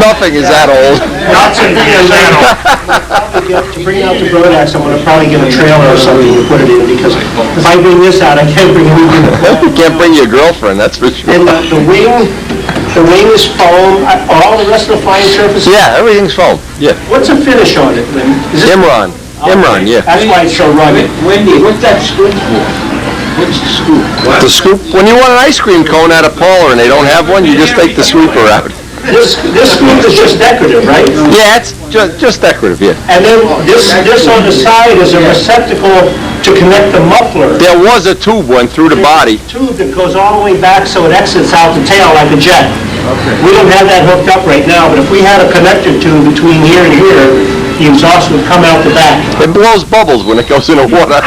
Nothing is that old. Not since he is that old. To bring it out to Brodax, I'm gonna probably get a trailer or something to put it in, because if I bring this out, I can't bring anything. You can't bring your girlfriend, that's for sure. And the wing is foam, all the rest of the flying surface. Yeah, everything's foam. Yeah. What's the finish on it, Lynn? Is it- Imran, yeah. That's why it's so rugged. Wendy, what's that scoop for? What's the scoop? The scoop, when you want an ice cream cone at a parlor and they don't have one, you just take the sweeper out. This scoop is just decorative, right? Yeah, it's just decorative, yeah. And then this on the side is a receptacle to connect the muffler. There was a tube went through the body. Tube that goes all the way back so it exits out the tail like a jet. We don't have that hooked up right now, but if we had a connector tube between here and here, the exhaust would come out the back. It blows bubbles when it goes in the water.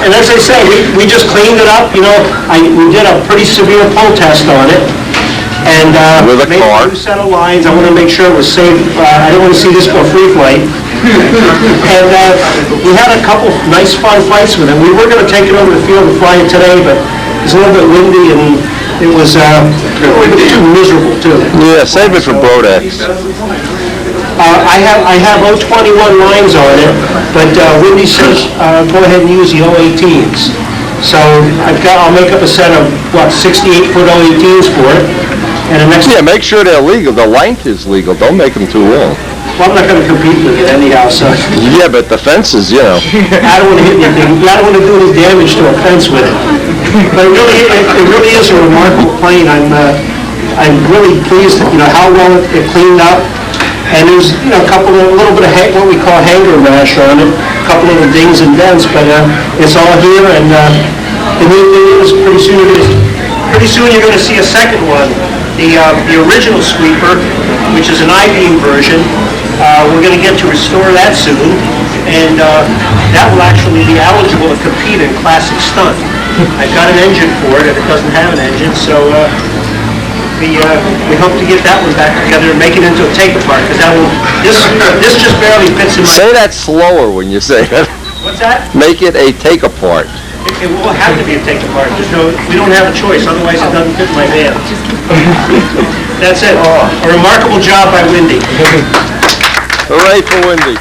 And as I say, we just cleaned it up, you know, we did a pretty severe pull test on it. And With a made car. a new set of lines. I want to make sure it was safe. I didn't want to see this go free flight. And we had a couple nice fun flights with it. We were going to take it over the field and fly it today, but it's a little bit windy and it was too miserable too. Yeah, save it for Brodax. I have 021 lines on it, but Wendy says go ahead and use the 018s. So I'll make up a set of, 68-foot 018s for it. And the next, Yeah, make sure they're legal. The length is legal. Don't make them too long. well, I'm not going to compete with it anyhow, so Yeah, but the fences, you know. I don't want to hit anything. I don't want to do any damage to a fence with it. But it really is a remarkable plane. I'm really pleased, how well it cleaned up. And there's, a little bit of what we call hanger rash on it, a couple of the dings and dents, but it's all here, and the neat thing is pretty soon you're going to see a second one. The original sweeper, which is an I-beam version, we're going to get to restore that soon, and that will actually be eligible to compete in classic stunt. I've got an engine for it, and it doesn't have an engine, so we hope to get that one back together and make it into a take-apart, because this just barely fits in my... Say that slower when you say it. What's that? Make it a take-apart. It will have to be a take-apart. We don't have a choice, otherwise it doesn't fit my van. That's it. A remarkable job by Wendy. Hooray for Wendy.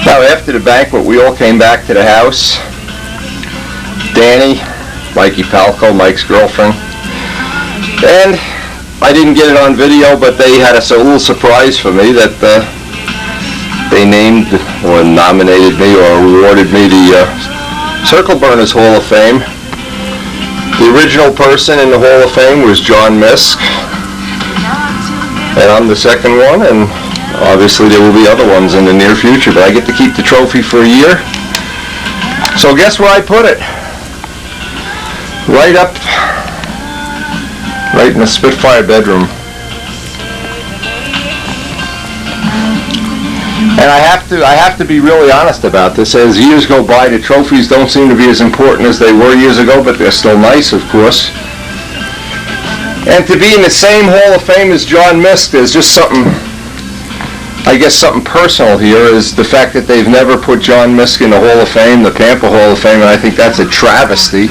Now, after the banquet, we all came back to the house. Danny, Mikey Palco, Mike's girlfriend, and I didn't get it on video, but they had a little surprise for me that they named or nominated me or awarded me the Circle Burners Hall of Fame. The original person in the Hall of Fame was John Misk, and I'm the second one, and obviously there will be other ones in the near future, but I get to keep the trophy for a year. So guess where I put it? Right in the Spitfire bedroom. And I have to be really honest about this. As years go by, the trophies don't seem to be as important as they were years ago, but they're still nice, of course. And to be in the same Hall of Fame as John Misk, there's just something, I guess something personal here, is the fact that they've never put John Misk in the Hall of Fame, the Pampa Hall of Fame, and I think that's a travesty.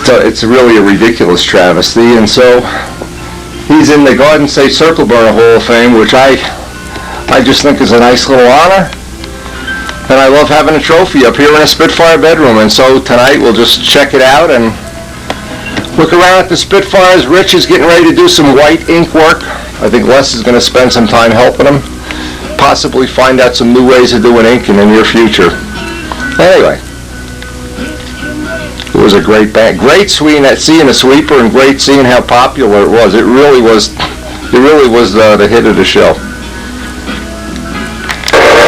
It's really a ridiculous travesty, and so he's in the Garden State Circle Burner Hall of Fame, which I just think is a nice little honor, and I love having a trophy up here in a Spitfire bedroom. And so tonight we'll just check it out and look around at the Spitfires. Rich is getting ready to do some white ink work. I think Les is going to spend some time helping him, possibly find out some new ways of doing ink in the near future. Anyway, it was a great band. Great seeing the sweeper, and great seeing how popular it was. It really was the hit of the show.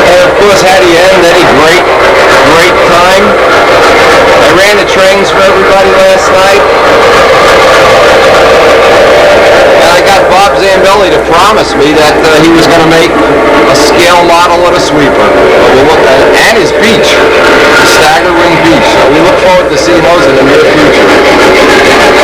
And of course, Hattie N, Eddie, great time. I ran the trains for everybody last night. And I got Bob Zambelli to promise me that he was going to make a scale model of the sweeper. We'll look at it. And his beach, the Stagger Ring Beach. So we look forward to seeing those in the near future.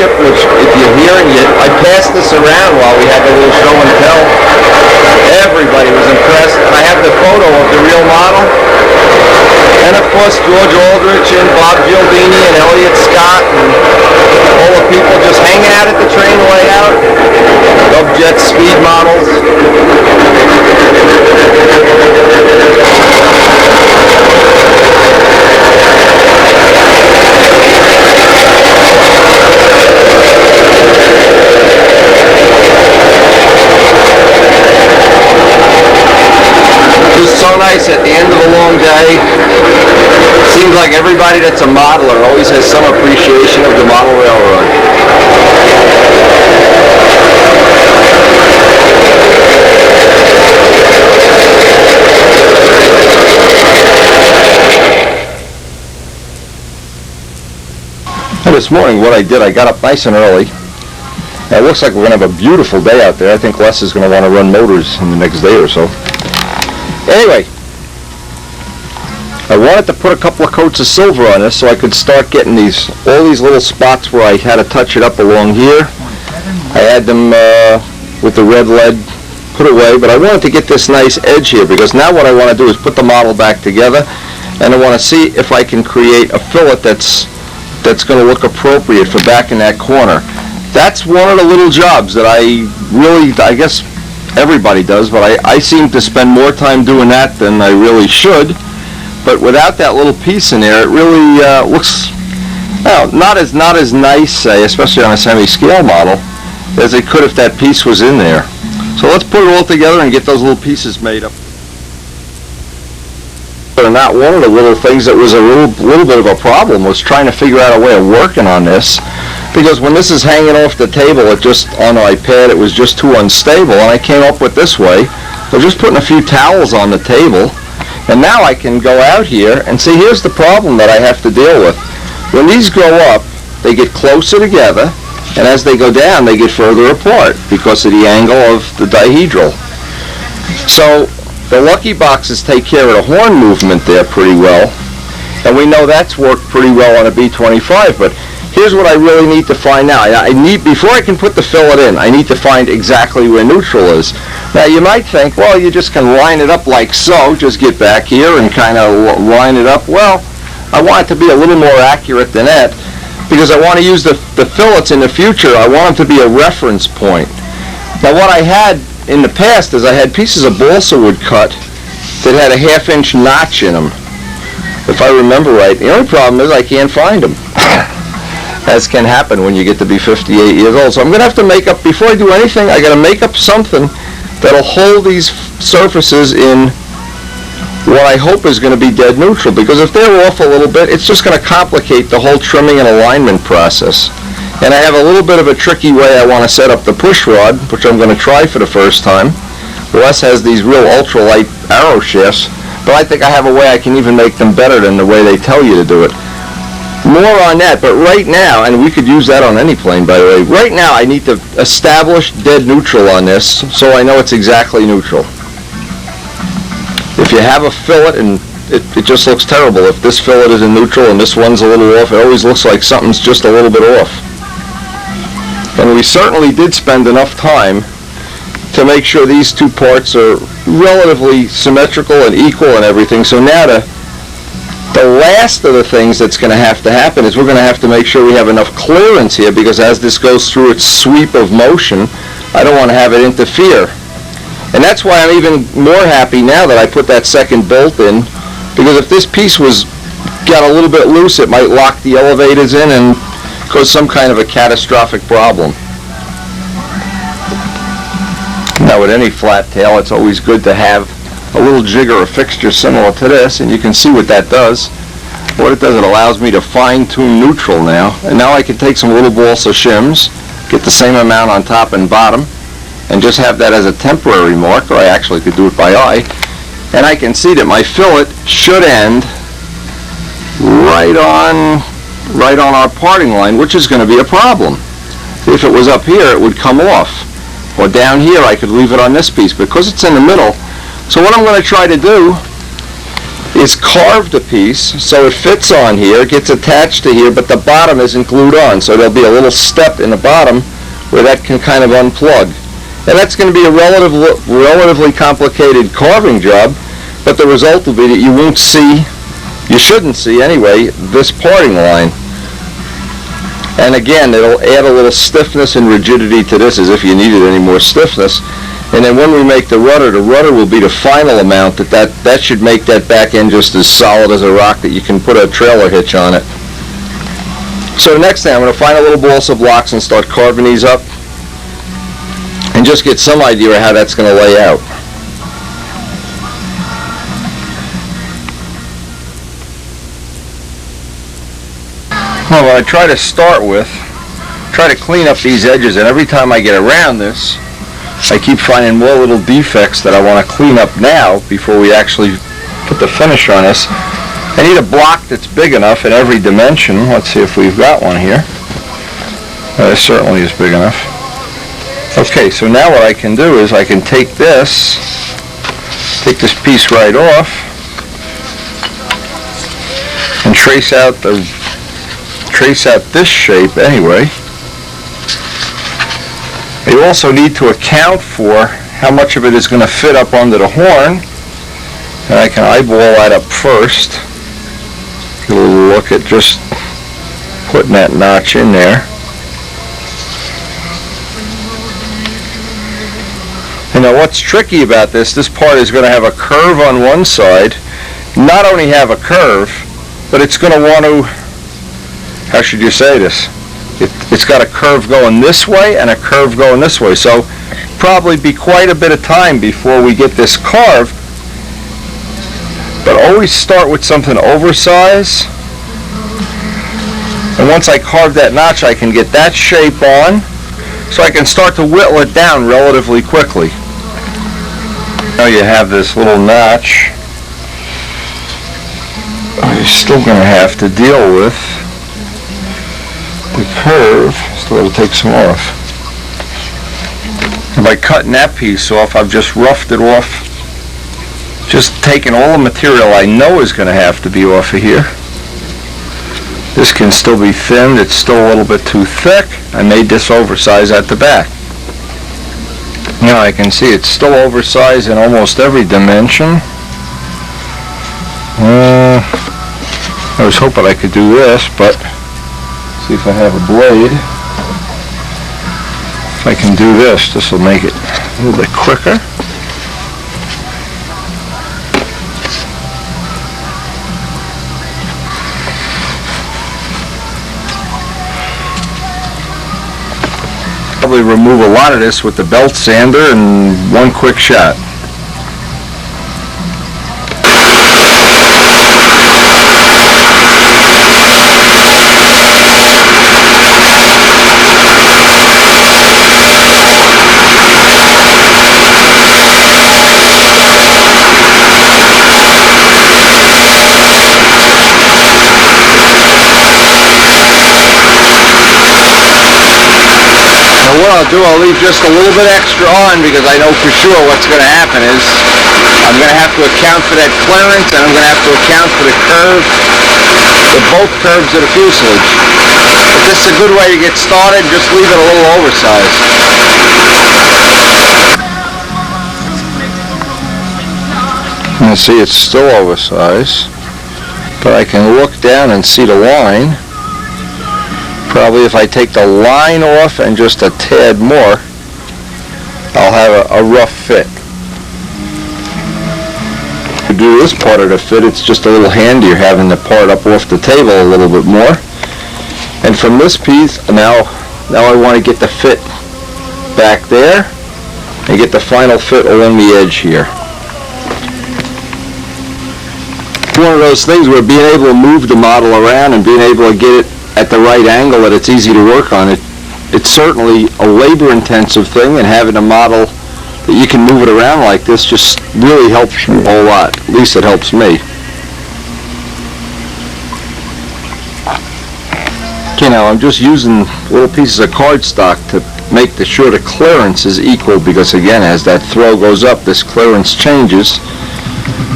Township, which if you're hearing it, I passed this around while we had the little show and tell. Everybody was impressed, and I have the photo of the real model. And of course, George Aldrich and Bob Gialdini and Elliot Scott and all the people just hanging out at the train layout. Dubjet speed models. Just so nice at the end of a long day. Seems like everybody that's a modeler always has some appreciation of the model railroad. And this morning what I did, I got up nice and early. Now, it looks like we're going to have a beautiful day out there. I think Les is going to want to run motors in the next day or so. Anyway, I wanted to put a couple of coats of silver on this so I could start getting all these little spots where I had to touch it up along here. I had them with the red lead put away, but I wanted to get this nice edge here because now what I want to do is put the model back together, and I want to see if I can create a fillet that's going to look appropriate for back in that corner. That's one of the little jobs that I guess everybody does, but I seem to spend more time doing that than I really should. But without that little piece in there, it really looks, well, not as nice, say, especially on a semi-scale model, as it could if that piece was in there. So let's put it all together and get those little pieces made up. But not one of the little things that was a little bit of a problem was trying to figure out a way of working on this. Because when this is hanging off the table, on my pad, it was just too unstable, and I came up with this way. So just putting a few towels on the table, and now I can go out here and see, here's the problem that I have to deal with. When these go up, they get closer together, and as they go down, they get further apart because of the angle of the dihedral. So the lucky boxes take care of the horn movement there pretty well, and we know that's worked pretty well on a B-25, but here's what I really need to find out. Before I can put the fillet in, I need to find exactly where neutral is. Now you might think, well, you just can line it up like so, just get back here and kind of line it up. Well, I want it to be a little more accurate than that because I want to use the fillets in the future. I want them to be a reference point. Now what I had in the past is I had pieces of balsa wood cut that had a half-inch notch in them, if I remember right. The only problem is I can't find them. As can happen when you get to be 58 years old. So I'm going to have to make up, before I do anything, I got to make up something that'll hold these surfaces in what I hope is going to be dead neutral, because if they're off a little bit, it's just going to complicate the whole trimming and alignment process. And I have a little bit of a tricky way I want to set up the push rod, which I'm going to try for the first time. Les has these real ultralight arrow shafts, but I think I have a way I can even make them better than the way they tell you to do it. More on that, but right now, and we could use that on any plane, by the way, right now I need to establish dead neutral on this so I know it's exactly neutral. If you have a fillet and it just looks terrible, if this fillet is in neutral and this one's a little off, it always looks like something's just a little bit off. And we certainly did spend enough time to make sure these two parts are relatively symmetrical and equal and everything, so now the last of the things that's going to happen is we're going to have to make sure we have enough clearance here, because as this goes through its sweep of motion, I don't want to have it interfere. And that's why I'm even more happy now that I put that second bolt in, because if this piece got a little bit loose, it might lock the elevators in and cause some kind of a catastrophic problem. Now with any flat tail, it's always good to have a little jig or a fixture similar to this, and you can see what that does. What it does, it allows me to fine-tune neutral now, and now I can take some little balsa shims, get the same amount on top and bottom, and just have that as a temporary mark, or I actually could do it by eye, and I can see that my fillet should end right on our parting line, which is going to be a problem. If it was up here, it would come off, or down here I could leave it on this piece, because it's in the middle. So what I'm going to try to do is carved a piece so it fits on here, gets attached to here, but the bottom isn't glued on, so there'll be a little step in the bottom where that can kind of unplug. And that's going to be a relatively complicated carving job, but the result will be that you won't see, you shouldn't see anyway, this parting line. And again, it'll add a little stiffness and rigidity to this, as if you needed any more stiffness. And then when we make the rudder will be the final amount that should make that back end just as solid as a rock that you can put a trailer hitch on it. So next thing, I'm going to find a little balsa blocks and start carving these up and just get some idea of how that's going to lay out. Well, what I try to start with, try to clean up these edges, and every time I get around this, I keep finding more little defects that I want to clean up now before we actually put the finish on this. I need a block that's big enough in every dimension. Let's see if we've got one here. This certainly is big enough. Okay, so now what I can do is I can take this piece right off and trace out this shape anyway. You also need to account for how much of it is going to fit up under the horn, and I can eyeball that up first. Get a little look at just putting that notch in there. And now what's tricky about this part is going to have a curve on one side. Not only have a curve, but it's going to want to, how should you say this? It's got a curve going this way and a curve going this way, so probably be quite a bit of time before we get this carved. But always start with something oversized, and once I carve that notch I can get that shape on, so I can start to whittle it down relatively quickly. Now you have this little notch you're still going to have to deal with. The curve, so it'll take some off. And by cutting that piece off, I've just roughed it off, just taking all the material I know is going to have to be off of here. This can still be thinned, it's still a little bit too thick. I made this oversized at the back. Now I can see it's still oversized in almost every dimension. I was hoping I could do this, but see if I have a blade. If I can do this, this will make it a little bit quicker. Probably remove a lot of this with the belt sander in one quick shot. What I'll do, I'll leave just a little bit extra on because I know for sure what's going to happen is I'm going to have to account for that clearance, and I'm going to have to account for the curve, both curves of the fuselage. But this is a good way to get started, just leave it a little oversized. You see it's still oversized, but I can look down and see the line. Probably if I take the line off and just a tad more, I'll have a rough fit. To do this part of the fit, it's just a little handier having the part up off the table a little bit more. And from this piece, now I want to get the fit back there and get the final fit along the edge here. One of those things where being able to move the model around and being able to get it at the right angle that it's easy to work on, it's certainly a labor-intensive thing, and having a model that you can move it around like this just really helps you a whole lot. At least it helps me. Okay, now I'm just using little pieces of cardstock to make sure the clearance is equal, because again, as that throw goes up, this clearance changes.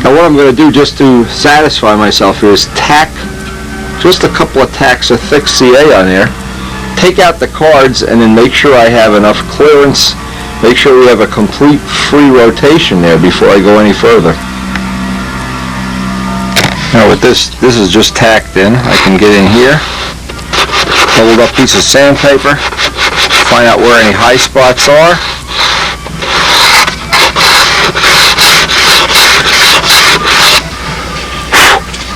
Now what I'm going to do just to satisfy myself here is tack just a couple of tacks of thick CA on there, take out the cards, and then make sure I have enough clearance, make sure we have a complete free rotation there before I go any further. Now with this is just tacked in. I can get in here, hold up piece of sandpaper, find out where any high spots are.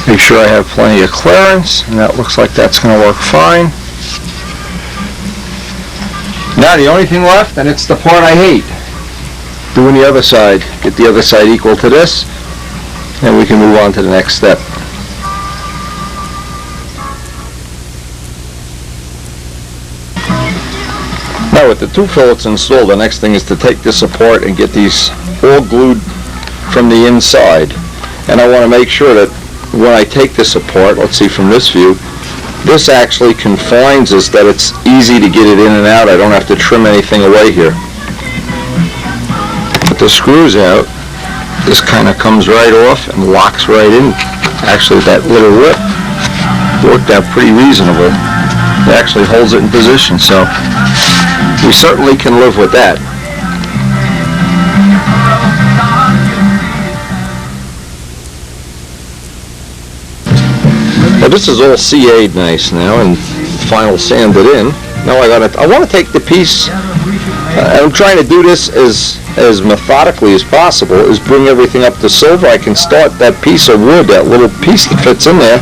Make sure I have plenty of clearance, and that looks like that's going to work fine. Now the only thing left, and it's the part I hate, doing the other side. Get the other side equal to this, and we can move on to the next step. Now with the two fillets installed, the next thing is to take this apart and get these all glued from the inside. And I want to make sure that when I take this apart, let's see from this view, this actually confines us, that it's easy to get it in and out. I don't have to trim anything away here. Put the screws out, this kind of comes right off and locks right in. Actually, that little lip worked out pretty reasonable. It actually holds it in position, so we certainly can live with that. Now this is all CA'd nice now and final sanded in. Now I want to take the piece, I'm trying to do this as methodically as possible, is bring everything up to silver. I can start that piece of wood, that little piece that fits in there.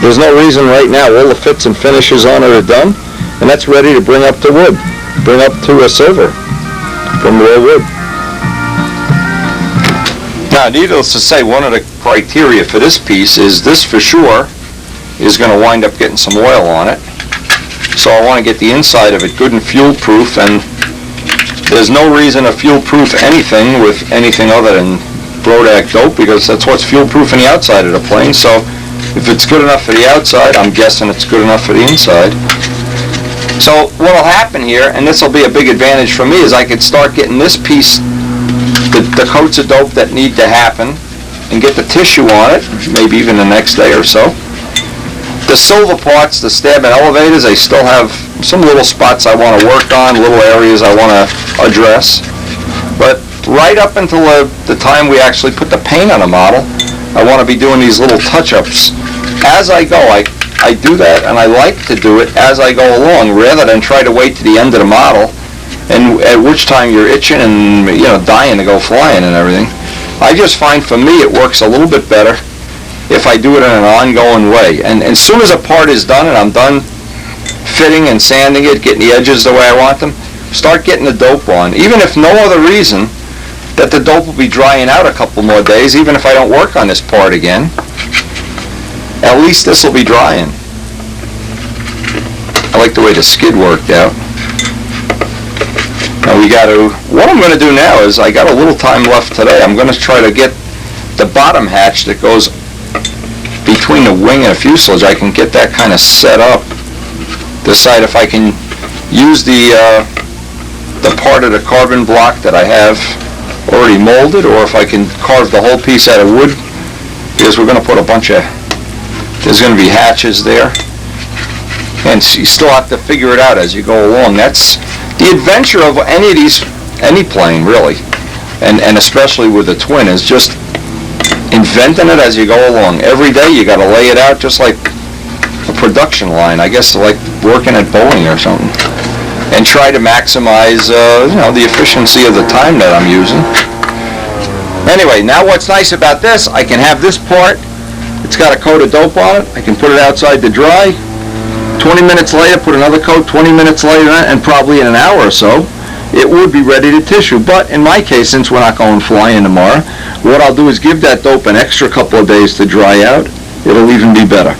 There's no reason right now, all the fits and finishes on it are done, and that's ready to bring up to wood, bring up to a silver from raw wood. Now needless to say, one of the criteria for this piece is this for sure is going to wind up getting some oil on it. So I want to get the inside of it good and fuel proof, and there's no reason to fuel proof anything with anything other than Brodak dope, because that's what's fuel proof in the outside of the plane. So if it's good enough for the outside, I'm guessing it's good enough for the inside. So what will happen here, and this will be a big advantage for me, is I could start getting this piece, the coats of dope that need to happen, and get the tissue on it, maybe even the next day or so. The silver parts, the stab and elevators, I still have some little spots I want to work on, little areas I want to address. But right up until the time we actually put the paint on a model, I want to be doing these little touch-ups. As I go, I do that, and I like to do it as I go along, rather than try to wait to the end of the model, and at which time you're itching and dying to go flying and everything. I just find for me it works a little bit better if I do it in an ongoing way. And as soon as a part is done and I'm done fitting and sanding it, getting the edges the way I want them, start getting the dope on. Even if no other reason, that the dope will be drying out a couple more days, even if I don't work on this part again, at least this will be drying. I like the way the skid worked out. Now what I'm going to do now is, I got a little time left today, I'm going to try to get the bottom hatch that goes between the wing and the fuselage, I can get that kind of set up, decide if I can use the part of the carbon block that I have already molded, or if I can carve the whole piece out of wood, because we're going to put a bunch of, there's going to be hatches there, and you still have to figure it out as you go along. That's the adventure of any plane really, and especially with the twin, is just inventing it as you go along. Every day you got to lay it out just like a production line, I guess, like working at Boeing or something, and try to maximize the efficiency of the time that I'm using. Anyway, now what's nice about this, I can have this part, it's got a coat of dope on it, I can put it outside to dry, 20 minutes later put another coat, 20 minutes later, and probably in an hour or so it would be ready to tissue. But in my case, since we're not going flying tomorrow, what I'll do is give that dope an extra couple of days to dry out. It'll even be better.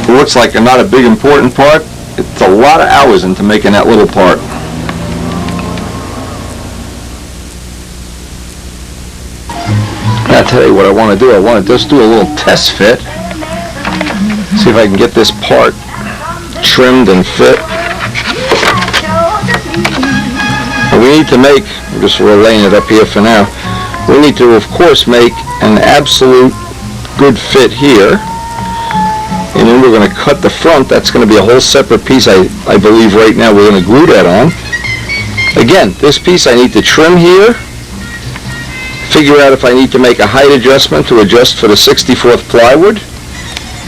It looks like not a big important part. It's a lot of hours into making that little part. Now today what I want to do, I want to just do a little test fit. See if I can get this part trimmed and fit. We need to make, we're just laying it up here for now, we need to, of course, make an absolute good fit here. And then we're going to cut the front. That's going to be a whole separate piece, I believe right now we're going to glue that on. Again, this piece I need to trim here, figure out if I need to make a height adjustment to adjust for the 64th plywood,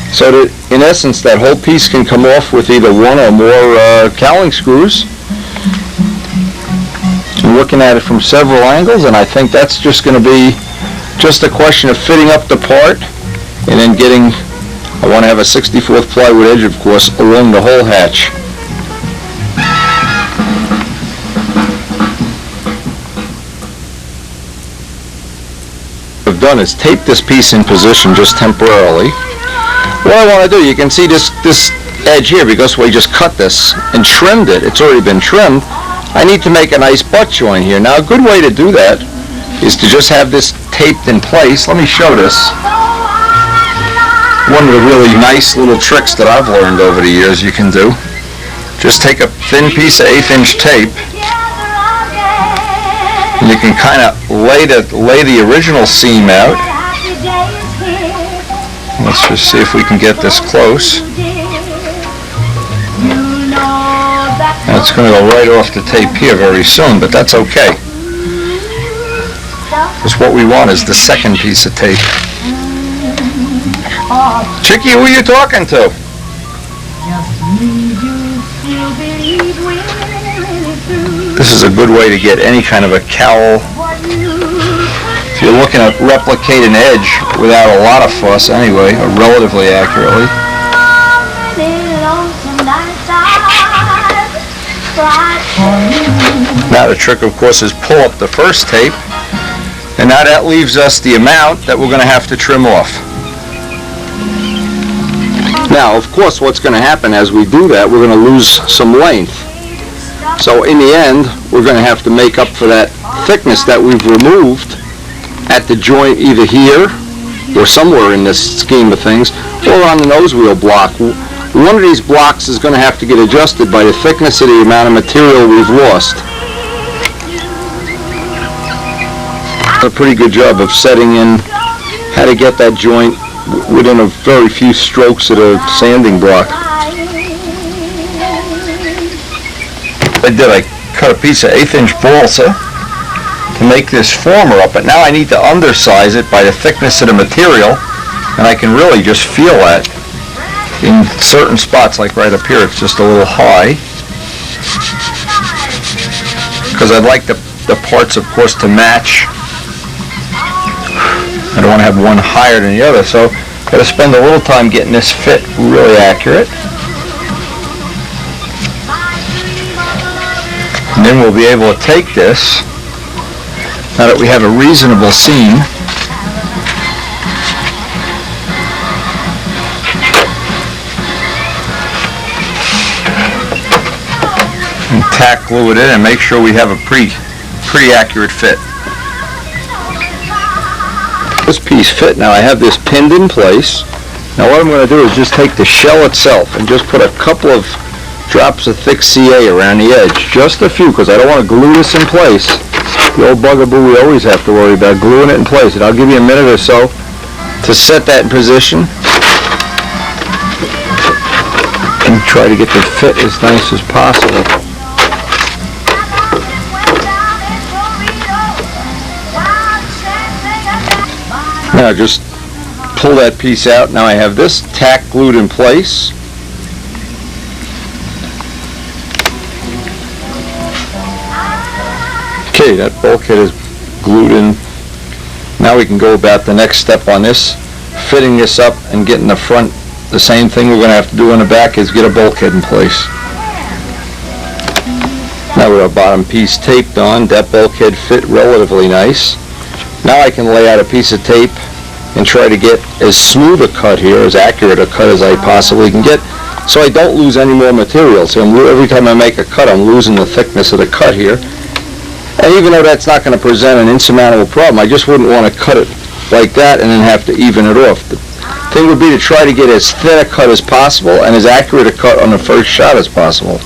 so that in essence that whole piece can come off with either one or more cowling screws. I'm looking at it from several angles, and I think that's just going to be just a question of fitting up the part and then getting, I want to have a 64th plywood edge, of course, along the whole hatch. What I've done is tape this piece in position just temporarily. What I want to do, you can see this edge here, because we just cut this and trimmed it, it's already been trimmed. I need to make a nice butt joint here. Now a good way to do that is to just have this taped in place. Let me show this. One of the really nice little tricks that I've learned over the years you can do. Just take a thin piece of 1/8 inch tape, and you can kind of lay the original seam out. Let's just see if we can get this close. Now it's going to go right off the tape here very soon, but that's okay. Because what we want is the second piece of tape. Chicky, who are you talking to? This is a good way to get any kind of a cowl. If you're looking at replicate an edge without a lot of fuss anyway, or relatively accurately. Now the trick, of course, is pull up the first tape, and now that leaves us the amount that we're going to have to trim off. Now, of course, what's going to happen as we do that, we're going to lose some length. So in the end, we're going to have to make up for that thickness that we've removed at the joint, either here or somewhere in this scheme of things, or on the nose wheel block. One of these blocks is going to have to get adjusted by the thickness of the amount of material we've lost. A pretty good job of setting in how to get that joint within a very few strokes of the sanding block. I cut a piece of 1/8 inch balsa to make this former up, but now I need to undersize it by the thickness of the material, and I can really just feel that. In certain spots, like right up here, it's just a little high. Because I'd like the parts, of course, to match. I don't want to have one higher than the other, so I've got to spend a little time getting this fit really accurate. And then we'll be able to take this, now that we have a reasonable seam, and tack glue it in and make sure we have a pretty accurate fit. This piece fit. Now I have this pinned in place. Now what I'm going to do is just take the shell itself and just put a couple of drops of thick CA around the edge. Just a few, because I don't want to glue this in place. The old bugaboo we always have to worry about, gluing it in place. And I'll give you a minute or so to set that in position and try to get the fit as nice as possible. Now just pull that piece out. Now I have this tack glued in place. Okay, that bulkhead is glued in. Now we can go about the next step on this, fitting this up and getting the front. The same thing we're going to have to do on the back is get a bulkhead in place. Now with our bottom piece taped on, that bulkhead fit relatively nice. Now I can lay out a piece of tape and try to get as smooth a cut here, as accurate a cut as I possibly can get, so I don't lose any more material. So every time I make a cut, I'm losing the thickness of the cut here. And even though that's not going to present an insurmountable problem, I just wouldn't want to cut it like that and then have to even it off. The thing would be to try to get as thin a cut as possible and as accurate a cut on the first shot as possible.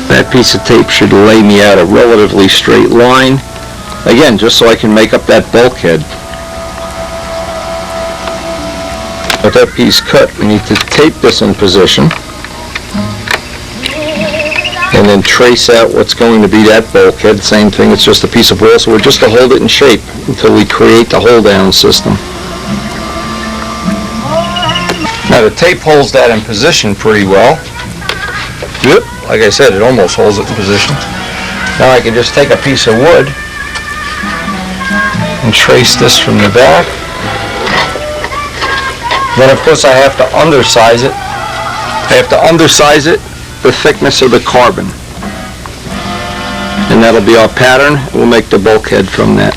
That piece of tape should lay me out a relatively straight line. Again, just so I can make up that bulkhead. With that piece cut, we need to tape this in position. And then trace out what's going to be that bulkhead. Same thing, it's just a piece of oil, so we're just to hold it in shape until we create the hold down system. Now the tape holds that in position pretty well. Yep, like I said, it almost holds it in position. Now I can just take a piece of wood and trace this from the back. Then of course I have to undersize it. I have to undersize it the thickness of the carbon. And that'll be our pattern. We'll make the bulkhead from that.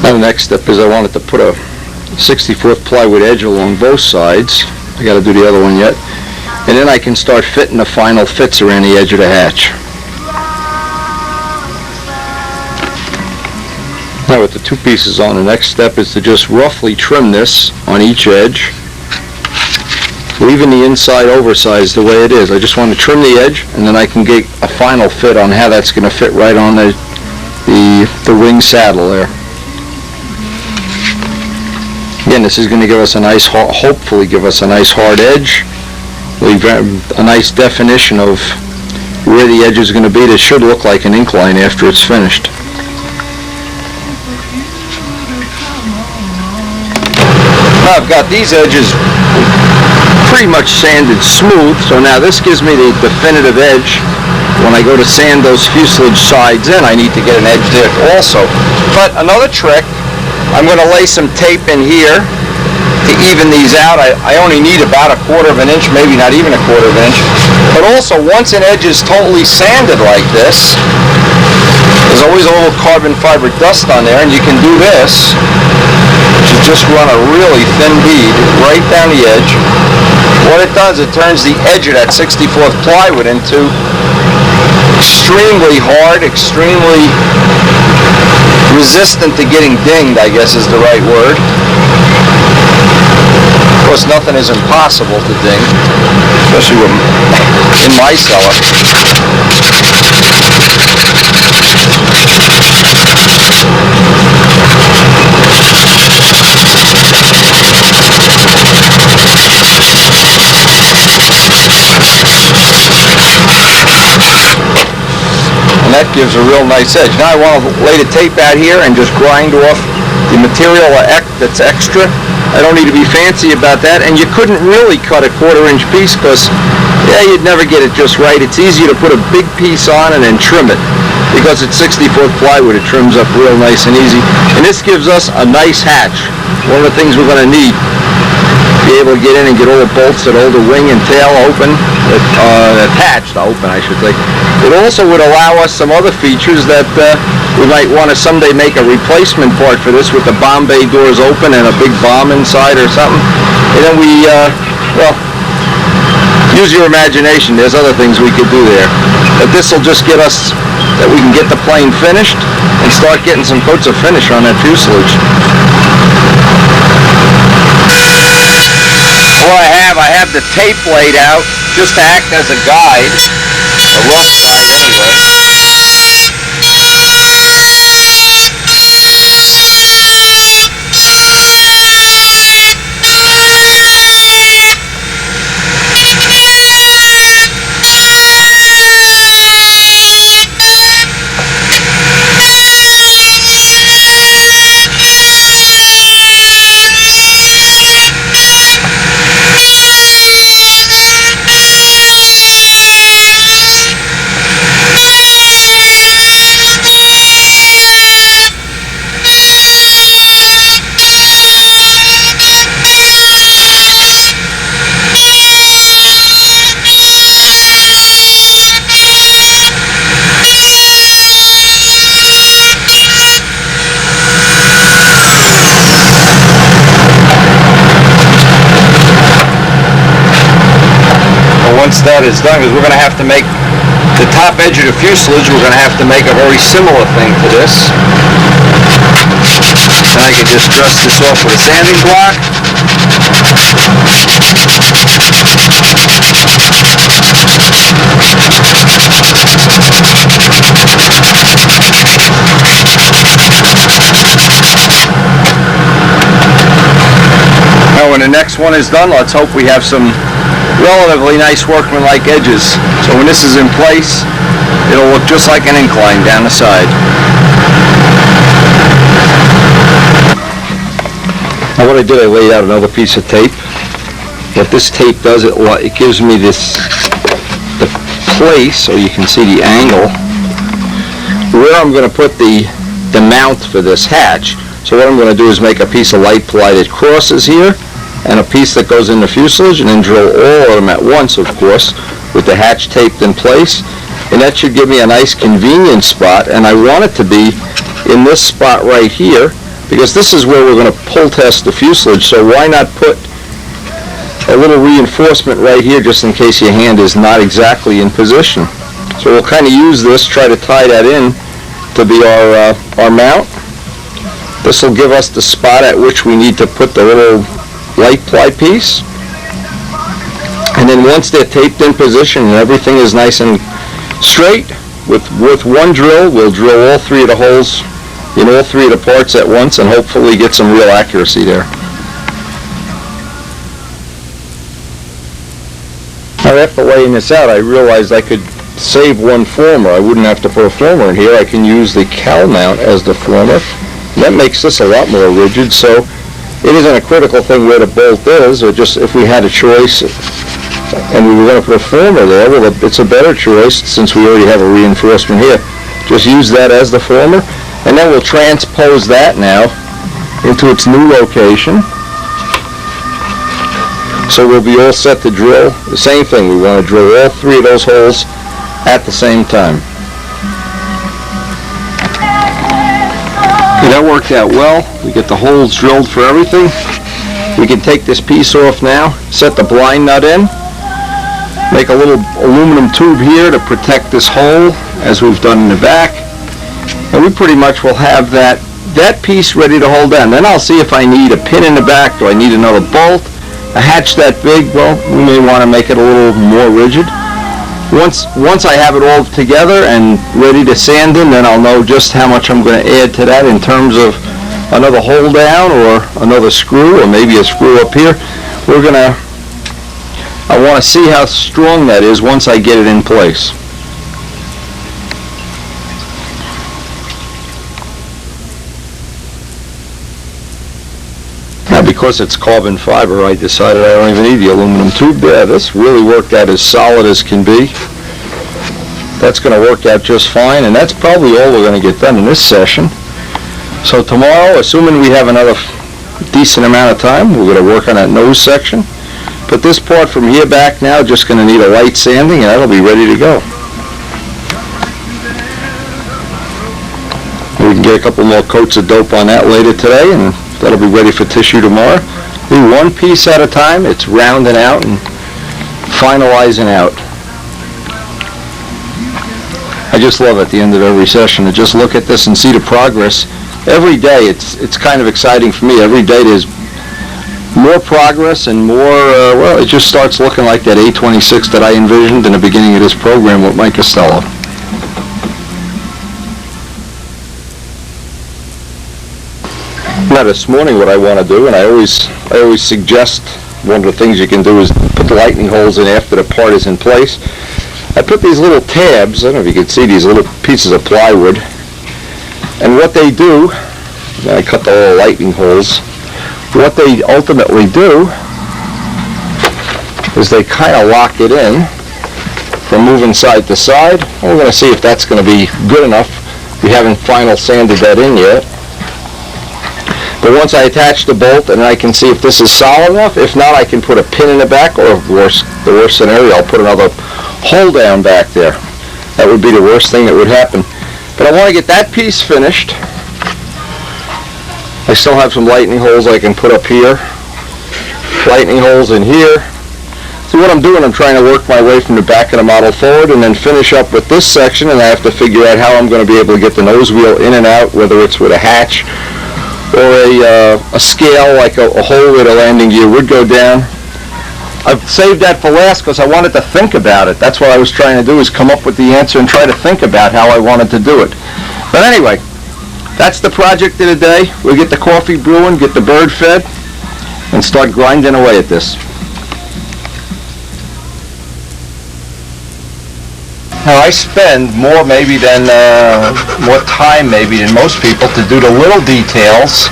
Now the next step is I wanted to put a 64th plywood edge along both sides. I got to do the other one yet. And then I can start fitting the final fits around the edge of the hatch. Now with the two pieces on, the next step is to just roughly trim this on each edge, leaving the inside oversized the way it is. I just want to trim the edge, and then I can get a final fit on how that's going to fit right on the wing saddle there. Again, this is going to give us a nice, hopefully give us a nice hard edge, leave a nice definition of where the edge is going to be. This should look like an incline after it's finished. Now I've got these edges pretty much sanded smooth, so now this gives me the definitive edge. When I go to sand those fuselage sides in, I need to get an edge there also. But another trick, I'm going to lay some tape in here to even these out. I only need about 1/4 of an inch, maybe not even 1/4 of an inch. But also, once an edge is totally sanded like this, there's always a little carbon fiber dust on there, and you can do this. You just run a really thin bead right down the edge. What it does, it turns the edge of that 64th plywood into extremely hard, extremely resistant to getting dinged, I guess is the right word. Of course, nothing is impossible to ding, especially in my cellar. And that gives a real nice edge. Now I want to lay the tape out here and just grind off the material that's extra. I don't need to be fancy about that, and you couldn't really cut a 1/4 inch piece because, yeah, you'd never get it just right. It's easier to put a big piece on and then trim it. Because it's 64th plywood, it trims up real nice and easy. And this gives us a nice hatch. One of the things we're going to need. Be able to get in and get all the bolts that hold the wing and tail open, attached, open I should say. It also would allow us some other features that we might want to someday make a replacement part for this with the bomb bay doors open and a big bomb inside or something. And then we, well, use your imagination, there's other things we could do there. But this will just get us, that we can get the plane finished and start getting some coats of finish on that fuselage. What I have the tape laid out just to act as a guide, a rough guide anyway. Once that is done, because we're going to have to make the top edge of the fuselage, we're going to have to make a very similar thing to this. And I can just dust this off with a sanding block. when the next one is done, let's hope we have some relatively nice workmanlike edges. So when this is in place, it'll look just like an incline down the side. Now what I did, I laid out another piece of tape. What this tape does, it gives me the place, so you can see the angle, where I'm going to put the mount for this hatch. So what I'm going to do is make a piece of light ply that crosses here, and a piece that goes in the fuselage, and then drill all of them at once, of course, with the hatch taped in place. And that should give me a nice convenient spot, and I want it to be in this spot right here, because this is where we're going to pull test the fuselage, so why not put a little reinforcement right here just in case your hand is not exactly in position. So we'll kind of use this, try to tie that in to be our mount. This will give us the spot at which we need to put the little light ply piece. And then once they're taped in position and everything is nice and straight, with one drill, we'll drill all three of the holes in all three of the parts at once and hopefully get some real accuracy there. Now after laying this out, I realized I could save one former. I wouldn't have to put a former in here. I can use the cowl mount as the former. That makes this a lot more rigid, so it isn't a critical thing where the bolt is, or just if we had a choice and we were going to put a former there, well, it's a better choice since we already have a reinforcement here. Just use that as the former, and then we'll transpose that now into its new location. So we'll be all set to drill. The same thing, we want to drill all three of those holes at the same time. Okay, that worked out well. We get the holes drilled for everything. We can take this piece off now, set the blind nut in, make a little aluminum tube here to protect this hole as we've done in the back, and we pretty much will have that piece ready to hold down. Then I'll see if I need a pin in the back, do I need another bolt. A hatch that big, well, we may want to make it a little more rigid. Once I have it all together and ready to sand in, then I'll know just how much I'm going to add to that in terms of another hole down or another screw or maybe a screw up here. I want to see how strong that is once I get it in place. Because it's carbon fiber, I decided I don't even need the aluminum tube there. This really worked out as solid as can be. That's going to work out just fine, and that's probably all we're going to get done in this session. So tomorrow, assuming we have another decent amount of time, we're going to work on that nose section. But this part from here back now, just going to need a light sanding, and that'll be ready to go. We can get a couple more coats of dope on that later today, and that'll be ready for tissue tomorrow. Do one piece at a time. It's rounding out and finalizing out. I just love at the end of every session to just look at this and see the progress. Every day it's kind of exciting for me. Every day there's more progress and more, well, it just starts looking like that A26 that I envisioned in the beginning of this program with Mike Costello. Now this morning what I want to do, and I always suggest one of the things you can do is put the lightning holes in after the part is in place. I put these little tabs, I don't know if you can see these little pieces of plywood, and what they do, I cut the little lightning holes, what they ultimately do is they kind of lock it in from moving side to side. We're going to see if that's going to be good enough. We haven't final sanded that in yet. But once I attach the bolt, and I can see if this is solid enough. If not, I can put a pin in the back, or the worst scenario, I'll put another hole down back there. That would be the worst thing that would happen. But I want to get that piece finished. I still have some lightning holes I can put up here. Lightning holes in here. So what I'm doing, I'm trying to work my way from the back of the model forward and then finish up with this section, and I have to figure out how I'm going to be able to get the nose wheel in and out, whether it's with a hatch or a scale, like a hole where the landing gear would go down. I've saved that for last because I wanted to think about it. That's what I was trying to do, is come up with the answer and try to think about how I wanted to do it. But anyway, that's the project of the day. We'll get the coffee brewing, get the bird fed, and start grinding away at this. Now I spend more time maybe than most people to do the little details,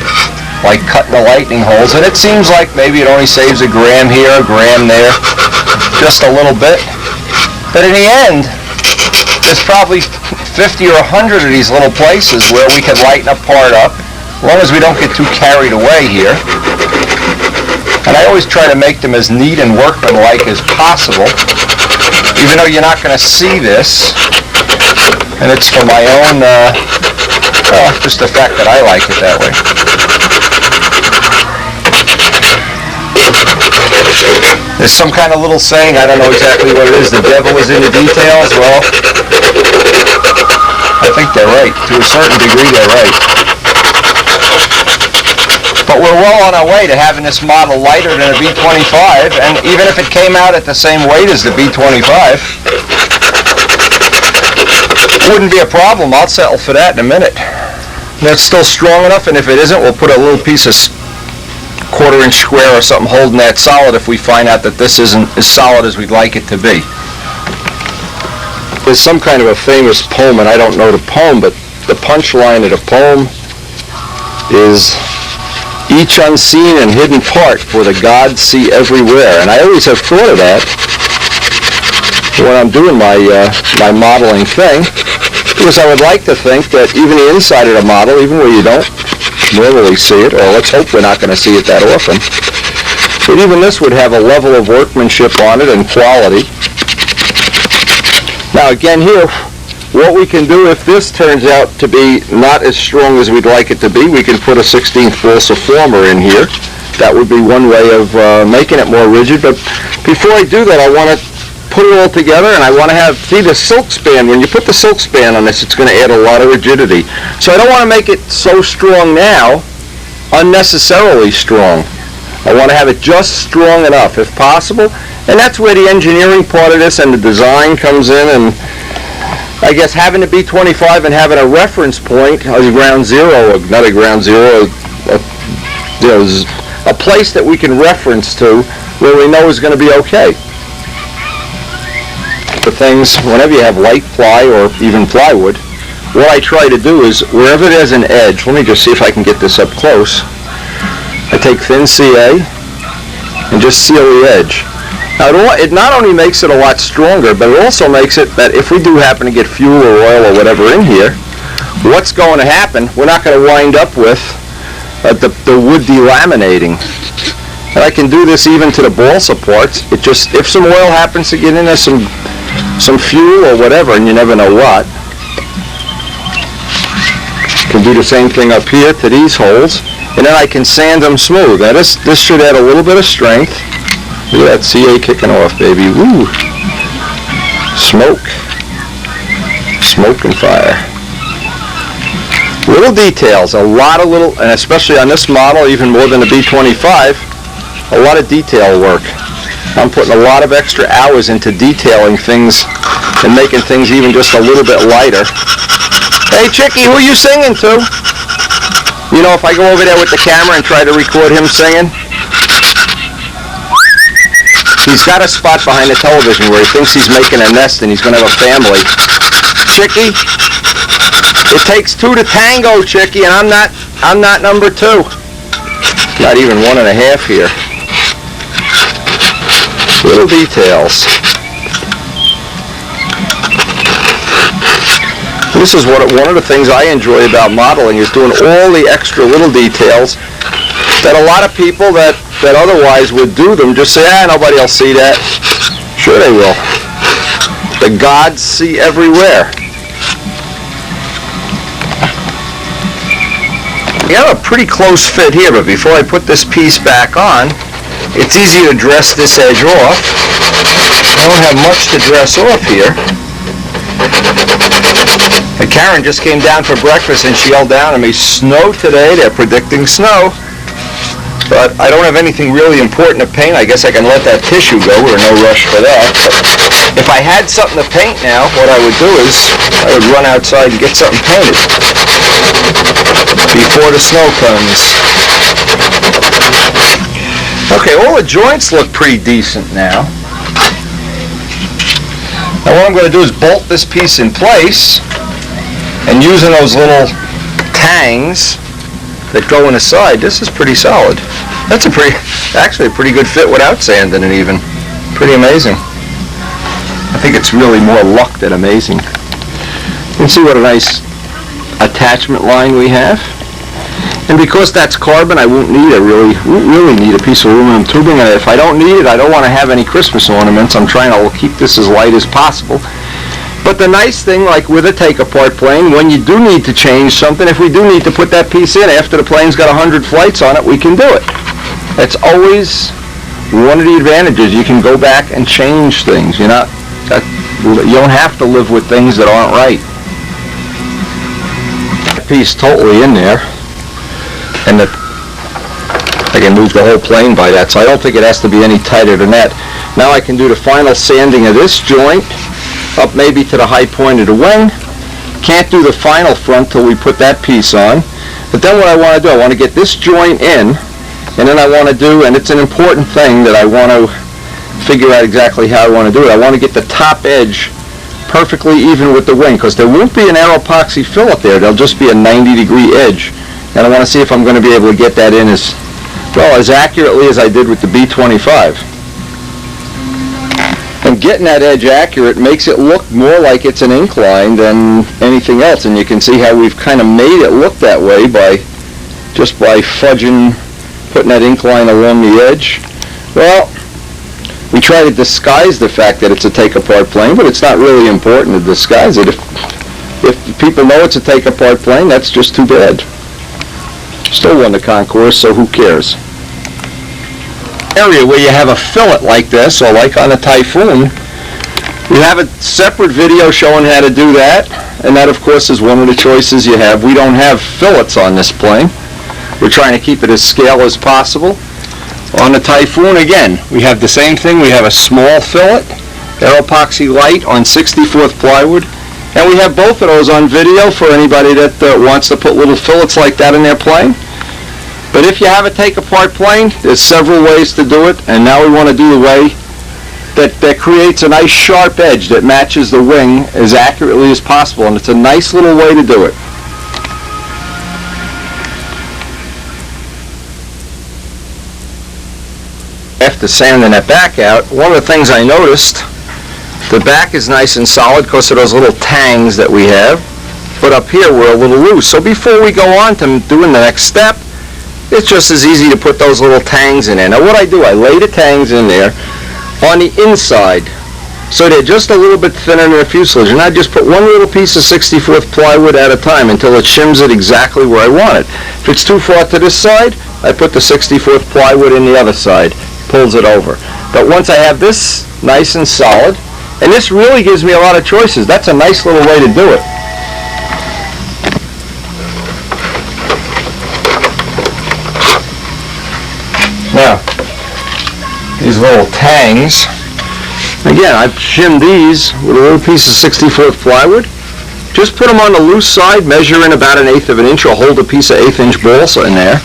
like cutting the lightning holes, and it seems like maybe it only saves a gram here, a gram there, just a little bit. But in the end, there's probably 50 or 100 of these little places where we can lighten a part up, as long as we don't get too carried away here. And I always try to make them as neat and workmanlike as possible, even though you're not going to see this. And it's for my own, just the fact that I like it that way. There's some kind of little saying, I don't know exactly what it is, the devil is in the details. Well, I think they're right. To a certain degree, they're right. But we're well on our way to having this model lighter than a B-25, and even if it came out at the same weight as the B-25, it wouldn't be a problem. I'll settle for that in a minute. That's still strong enough, and if it isn't, we'll put a little piece of quarter-inch square or something holding that solid if we find out that this isn't as solid as we'd like it to be. There's some kind of a famous poem, and I don't know the poem, but the punchline of the poem is, each unseen and hidden part for the gods see everywhere. And I always have thought of that when I'm doing my modeling thing, because I would like to think that even the inside of the model, even where you don't normally see it, or let's hope we're not going to see it that often, but even this would have a level of workmanship on it and quality. Now again here, what we can do if this turns out to be not as strong as we'd like it to be, we can put a 16th balsa former in here. That would be one way of making it more rigid. But before I do that, I want to put it all together, and I want to see the silk span. When you put the silk span on this, it's going to add a lot of rigidity. So I don't want to make it so strong now, unnecessarily strong. I want to have it just strong enough, if possible. And that's where the engineering part of this and the design comes in, and I guess having a B-25 and having a reference point, a ground zero, not a ground zero, a place that we can reference to where we know is going to be okay. For things, whenever you have light ply or even plywood, what I try to do is, wherever there's an edge, let me just see if I can get this up close, I take thin CA and just seal the edge. Now, it not only makes it a lot stronger, but it also makes it that if we do happen to get fuel or oil or whatever in here, what's going to happen, we're not going to wind up with the wood delaminating. And I can do this even to the balsa parts. It just, if some oil happens to get in there, some fuel or whatever, and you never know what, can do the same thing up here to these holes, and then I can sand them smooth. Now this should add a little bit of strength. Look at that CA kicking off, baby. Woo! Smoke. Smoke and fire. Little details, a lot of little, and especially on this model, even more than the B-25, a lot of detail work. I'm putting a lot of extra hours into detailing things and making things even just a little bit lighter. Hey, Chicky, who are you singing to? You know, if I go over there with the camera and try to record him singing, he's got a spot behind the television where he thinks he's making a nest and he's going to have a family. Chicky, it takes two to tango, Chicky, and I'm not number two. Not even 1.5 here. Little details. This is one of the things I enjoy about modeling, is doing all the extra little details that a lot of people that otherwise would do them just say, nobody will see that. Sure they will. The gods see everywhere. You have a pretty close fit here, but before I put this piece back on, it's easy to dress this edge off. I don't have much to dress off here. And Karen just came down for breakfast and she yelled down at me, snow today, they're predicting snow. But I don't have anything really important to paint. I guess I can let that tissue go. We're in no rush for that. But if I had something to paint now, what I would do is I would run outside and get something painted before the snow comes. Okay, all the joints look pretty decent now. Now what I'm going to do is bolt this piece in place, and using those little tangs that go in the side, this is pretty solid. That's actually a pretty good fit without sanding it even. Pretty amazing. I think it's really more luck than amazing. You can see what a nice attachment line we have. And because that's carbon, I won't really need a piece of aluminum tubing. And if I don't need it, I don't want to have any Christmas ornaments. I'm trying to keep this as light as possible. But the nice thing, like with a take-apart plane, when you do need to change something, if we do need to put that piece in after the plane's got 100 flights on it, we can do it. That's always one of the advantages. You can go back and change things. You don't have to live with things that aren't right. That piece totally in there. And I can move the whole plane by that, so I don't think it has to be any tighter than that. Now I can do the final sanding of this joint, up maybe to the high point of the wing. Can't do the final front till we put that piece on. But then what I want to do, I want to get this joint in, and then I want to do, and it's an important thing that I want to figure out exactly how I want to do it. I want to get the top edge perfectly even with the wing, because there won't be an air epoxy fillet there. There'll just be a 90-degree edge. And I want to see if I'm going to be able to get that in as well, as accurately as I did with the B25. And getting that edge accurate makes it look more like it's an incline than anything else. And you can see how we've kind of made it look that way just by fudging, putting that incline along the edge. Well, we try to disguise the fact that it's a take-apart plane, but it's not really important to disguise it. If people know it's a take-apart plane, that's just too bad. Still won the concourse, so who cares? Area where you have a fillet like this, or like on a Typhoon, we have a separate video showing how to do that, and that of course is one of the choices you have. We don't have fillets on this plane. We're trying to keep it as scale as possible. On the Typhoon, again, we have the same thing. We have a small fillet, air epoxy light on 64th plywood. And we have both of those on video for anybody that wants to put little fillets like that in their plane. But if you have a take-apart plane, there's several ways to do it, and now we want to do the way that creates a nice sharp edge that matches the wing as accurately as possible, and it's a nice little way to do it. After sanding that back out, one of the things I noticed, the back is nice and solid because of those little tangs that we have, but up here we're a little loose. So before we go on to doing the next step, it's just as easy to put those little tangs in there. Now what I do, I lay the tangs in there on the inside, so they're just a little bit thinner than the fuselage, and I just put one little piece of 64th plywood at a time until it shims it exactly where I want it. If it's too far to this side, I put the 64th plywood in the other side, pulls it over. But once I have this nice and solid, and this really gives me a lot of choices. That's a nice little way to do it. Now, these little tangs, again, I've shimmed these with a little piece of 64th plywood. Just put them on the loose side, measure in about 1/8 of an inch, or hold a piece of 1/8 inch balsa in there.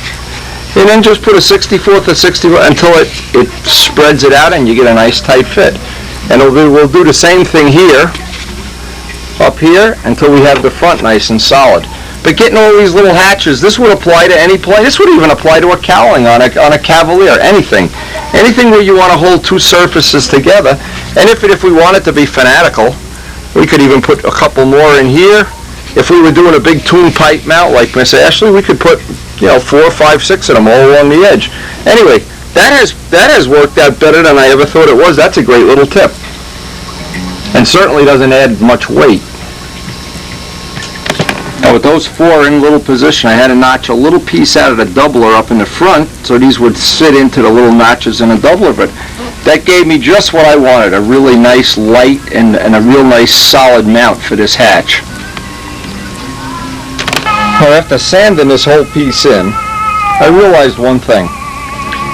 And then just put a 64th or 64th until it spreads it out and you get a nice tight fit. And we'll do the same thing here, up here, until we have the front nice and solid. But getting all these little hatches, this would apply to any plane. This would even apply to a cowling on a Cavalier, anything. Anything where you want to hold two surfaces together. And if we wanted to be fanatical, we could even put a couple more in here. If we were doing a big tune pipe mount like Miss Ashley, we could put, 4, 5, 6 of them all along the edge. Anyway, that has worked out better than I ever thought it was. That's a great little tip. And certainly doesn't add much weight. Now with those four in little position, I had to notch a little piece out of the doubler up in the front so these would sit into the little notches in a doubler. But that gave me just what I wanted, a really nice light and a real nice solid mount for this hatch. Well, after sanding this whole piece in, I realized one thing.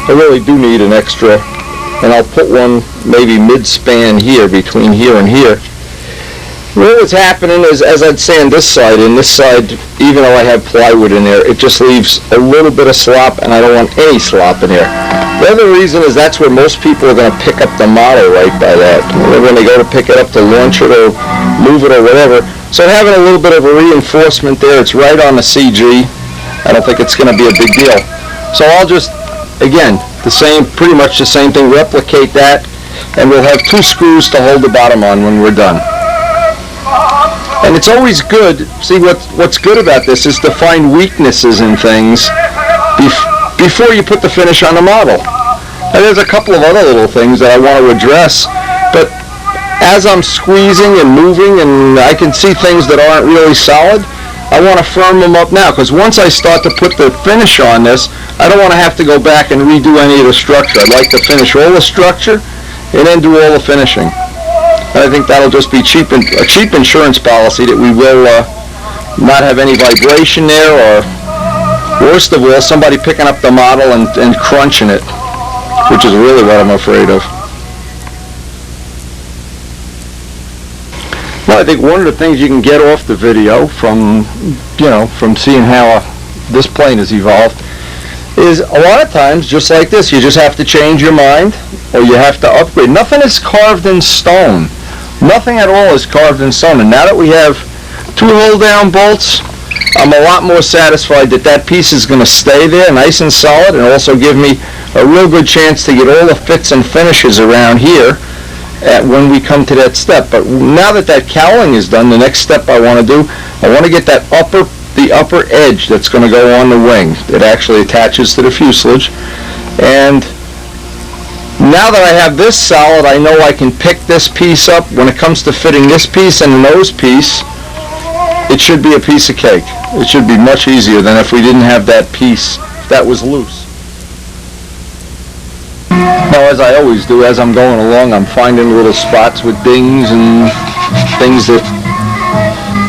I really do need an extra, and I'll put one maybe mid-span here, between here and here. What was happening is, as I'd sand this side in, this side, even though I have plywood in there, it just leaves a little bit of slop, and I don't want any slop in here. The other reason is that's where most people are going to pick up the model right by that. When they go to pick it up to launch it or move it or whatever. So having a little bit of a reinforcement there, it's right on the CG. I don't think it's going to be a big deal. So I'll just, again, pretty much the same thing, replicate that, and we'll have 2 screws to hold the bottom on when we're done. And it's always good, see what's good about this is to find weaknesses in things before you put the finish on the model. And there's a couple of other little things that I want to address, but as I'm squeezing and moving and I can see things that aren't really solid, I want to firm them up now, because once I start to put the finish on this, I don't want to have to go back and redo any of the structure. I'd like to finish all the structure and then do all the finishing. And I think that'll just be a cheap insurance policy that we will not have any vibration there, or worst of all, somebody picking up the model and crunching it, which is really what I'm afraid of. Well, I think one of the things you can get off the video from seeing how this plane has evolved is a lot of times, just like this, you just have to change your mind or you have to upgrade. Nothing is carved in stone. Nothing at all is carved in stone. And now that we have 2 hold-down bolts, I'm a lot more satisfied that that piece is going to stay there nice and solid and also give me a real good chance to get all the fits and finishes around here when we come to that step. But now that that cowling is done, the next step I want to do, I want to get the upper edge that's going to go on the wing. It actually attaches to the fuselage. And now that I have this solid, I know I can pick this piece up. When it comes to fitting this piece and the nose piece, it should be a piece of cake. It should be much easier than if we didn't have that piece that was loose. Now, as I always do, as I'm going along, I'm finding little spots with dings and things that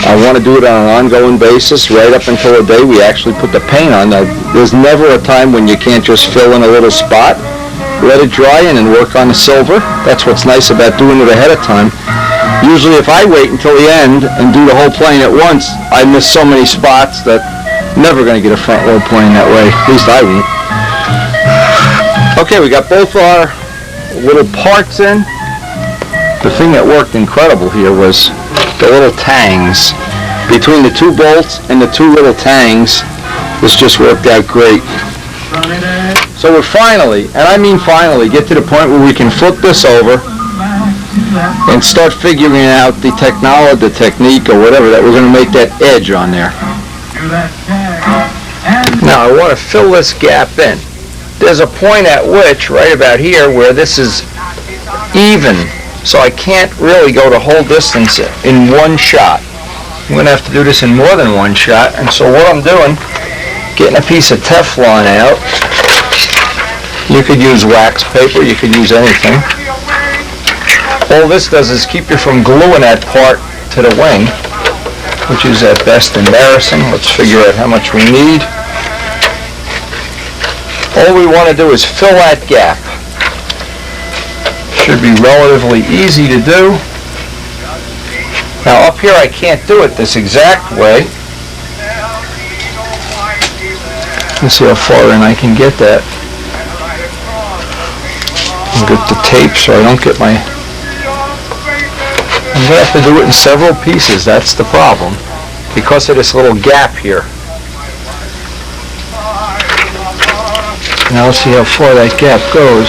I want to do it on an ongoing basis right up until the day we actually put the paint on. Now, there's never a time when you can't just fill in a little spot, let it dry in, and work on the silver. That's what's nice about doing it ahead of time. Usually if I wait until the end and do the whole plane at once, I miss so many spots that I'm never going to get a front load plane that way. At least I won't. Okay, we got both our little parts in. The thing that worked incredible here was the little tangs. Between the 2 bolts and the 2 little tangs, this just worked out great. So we're finally, and I mean finally, get to the point where we can flip this over and start figuring out the technique or whatever that we're going to make that edge on there. Now I want to fill this gap in. There's a point at which, right about here, where this is even, so I can't really go the whole distance in one shot. I'm going to have to do this in more than one shot, and so what I'm doing, getting a piece of Teflon out. You could use wax paper, you could use anything. All this does is keep you from gluing that part to the wing, which is at best embarrassing. Let's figure out how much we need. All we want to do is fill that gap. Should be relatively easy to do. Now up here I can't do it this exact way. Let's see how far in I can get that. I'll get the tape so I don't get my... I'm going to have to do it in several pieces, that's the problem, because of this little gap here. Now let's see how far that gap goes.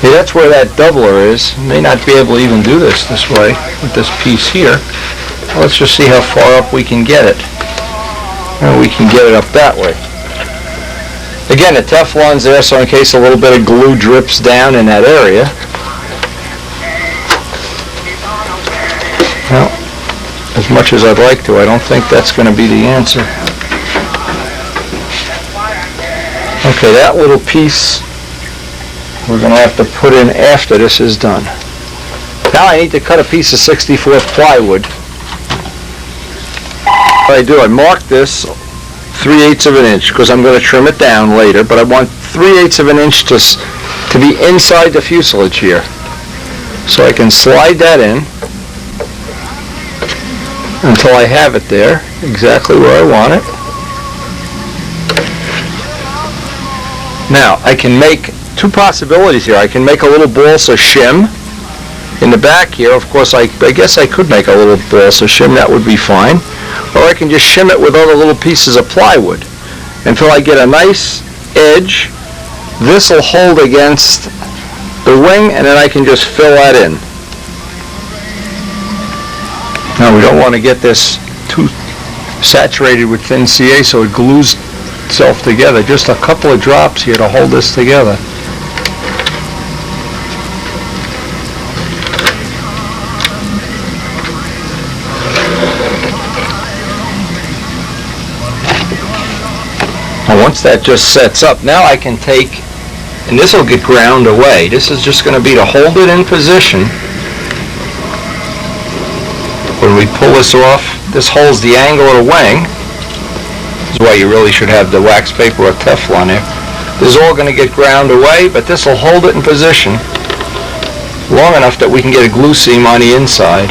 Yeah, that's where that doubler is. May not be able to even do this way with this piece here. Let's just see how far up we can get it. And we can get it up that way. Again, the Teflon's there so in case a little bit of glue drips down in that area. Well, as much as I'd like to, I don't think that's going to be the answer. Okay, that little piece we're going to have to put in after this is done. Now I need to cut a piece of 64 plywood. What I do, I mark this 3/8 of an inch because I'm going to trim it down later, but I want 3/8 of an inch to be inside the fuselage here. So I can slide that in until I have it there, exactly where I want it. Now, I can make two possibilities here. I can make a little balsa shim in the back here. Of course, I guess I could make a little balsa shim. That would be fine. Or I can just shim it with other little pieces of plywood until I get a nice edge. This will hold against the wing, and then I can just fill that in. Now, we don't want to get this too saturated with thin CA so it glues itself together. Just a couple of drops here to hold this together. And once that just sets up, now I can take, and this will get ground away. This is just going to be to hold it in position. When we pull this off, this holds the angle of the wing. This is why you really should have the wax paper or Teflon there. This is all going to get ground away, but this will hold it in position long enough that we can get a glue seam on the inside.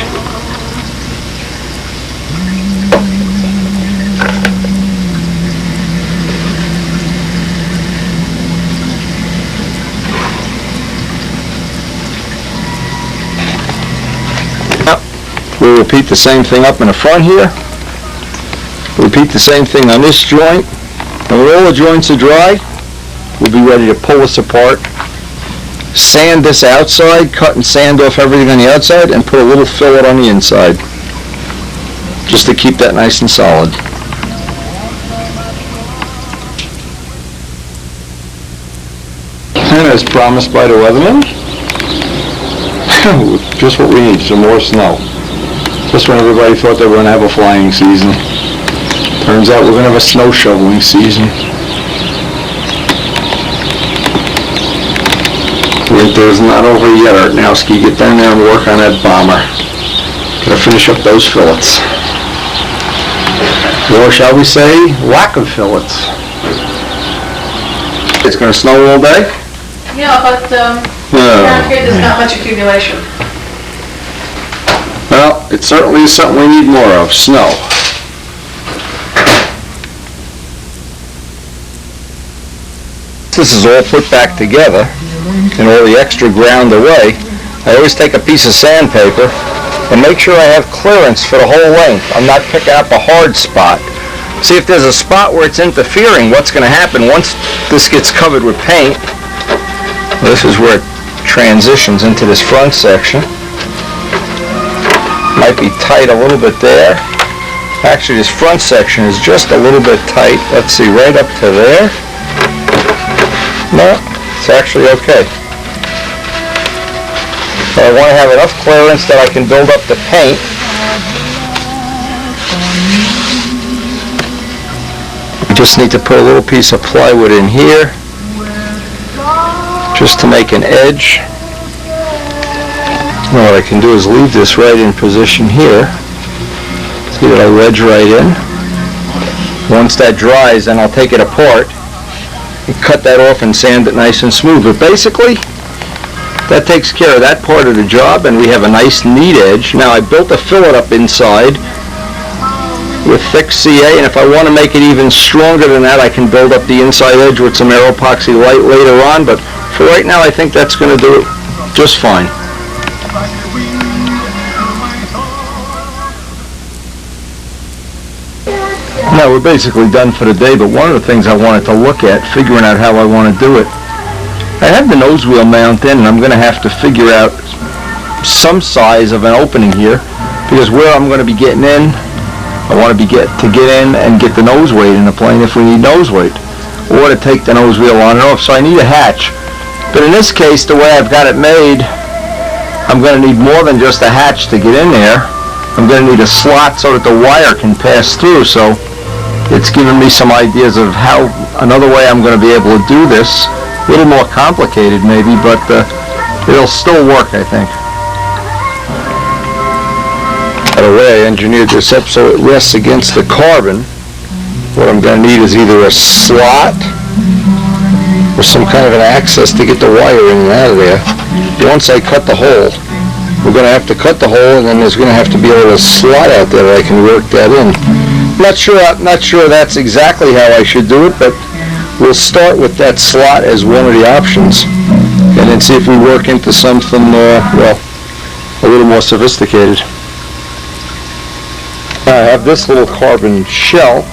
We'll repeat the same thing up in the front here. Repeat the same thing on this joint. And when all the joints are dry, we'll be ready to pull this apart, sand this outside, cut and sand off everything on the outside, and put a little fillet on the inside, just to keep that nice and solid. And as promised by the weatherman, just what we need, some more snow. Just when everybody thought they were going to have a flying season. Turns out we're going to have a snow shoveling season. Winter's not over yet, Artnowski. Get down there and work on that bomber. Gotta finish up those fillets. Or shall we say, lack of fillets. It's going to snow all day? Yeah, but around here there's not much accumulation. Well, it certainly is something we need more of, snow. This is all put back together and all the extra ground away. I always take a piece of sandpaper and make sure I have clearance for the whole length. I'm not picking up a hard spot. See, if there's a spot where it's interfering, what's going to happen once this gets covered with paint? Well, this is where it transitions into this front section. Might be tight a little bit there. Actually, this front section is just a little bit tight. Let's see, right up to there. No, it's actually okay. But I want to have enough clearance that I can build up the paint. We just need to put a little piece of plywood in here, just to make an edge. Now what I can do is leave this right in position here. See that I wedge right in. Once that dries, then I'll take it apart and cut that off and sand it nice and smooth. But basically, that takes care of that part of the job, and we have a nice neat edge. Now I built a fillet up inside with thick CA, and if I want to make it even stronger than that, I can build up the inside edge with some air epoxy light later on, but for right now I think that's going to do it just fine. Now we're basically done for the day, but one of the things I wanted to look at, figuring out how I want to do it, I have the nose wheel mount in, and I'm going to have to figure out some size of an opening here, because where I'm going to be getting in, I want to get in and get the nose weight in the plane if we need nose weight, or to take the nose wheel on and off. So I need a hatch. But in this case, the way I've got it made, I'm going to need more than just a hatch to get in there. I'm going to need a slot so that the wire can pass through. So it's given me some ideas of how another way I'm going to be able to do this. A little more complicated maybe, but it'll still work, I think. By the way, I engineered this up so it rests against the carbon. What I'm going to need is either a slot or some kind of an access to get the wire in and out of there. Once I cut the hole, we're going to have to cut the hole, and then there's going to have to be a little slot out there that I can work that in. Not sure that's exactly how I should do it, but we'll start with that slot as one of the options, and then see if we work into something, well, a little more sophisticated. I have this little carbon shell.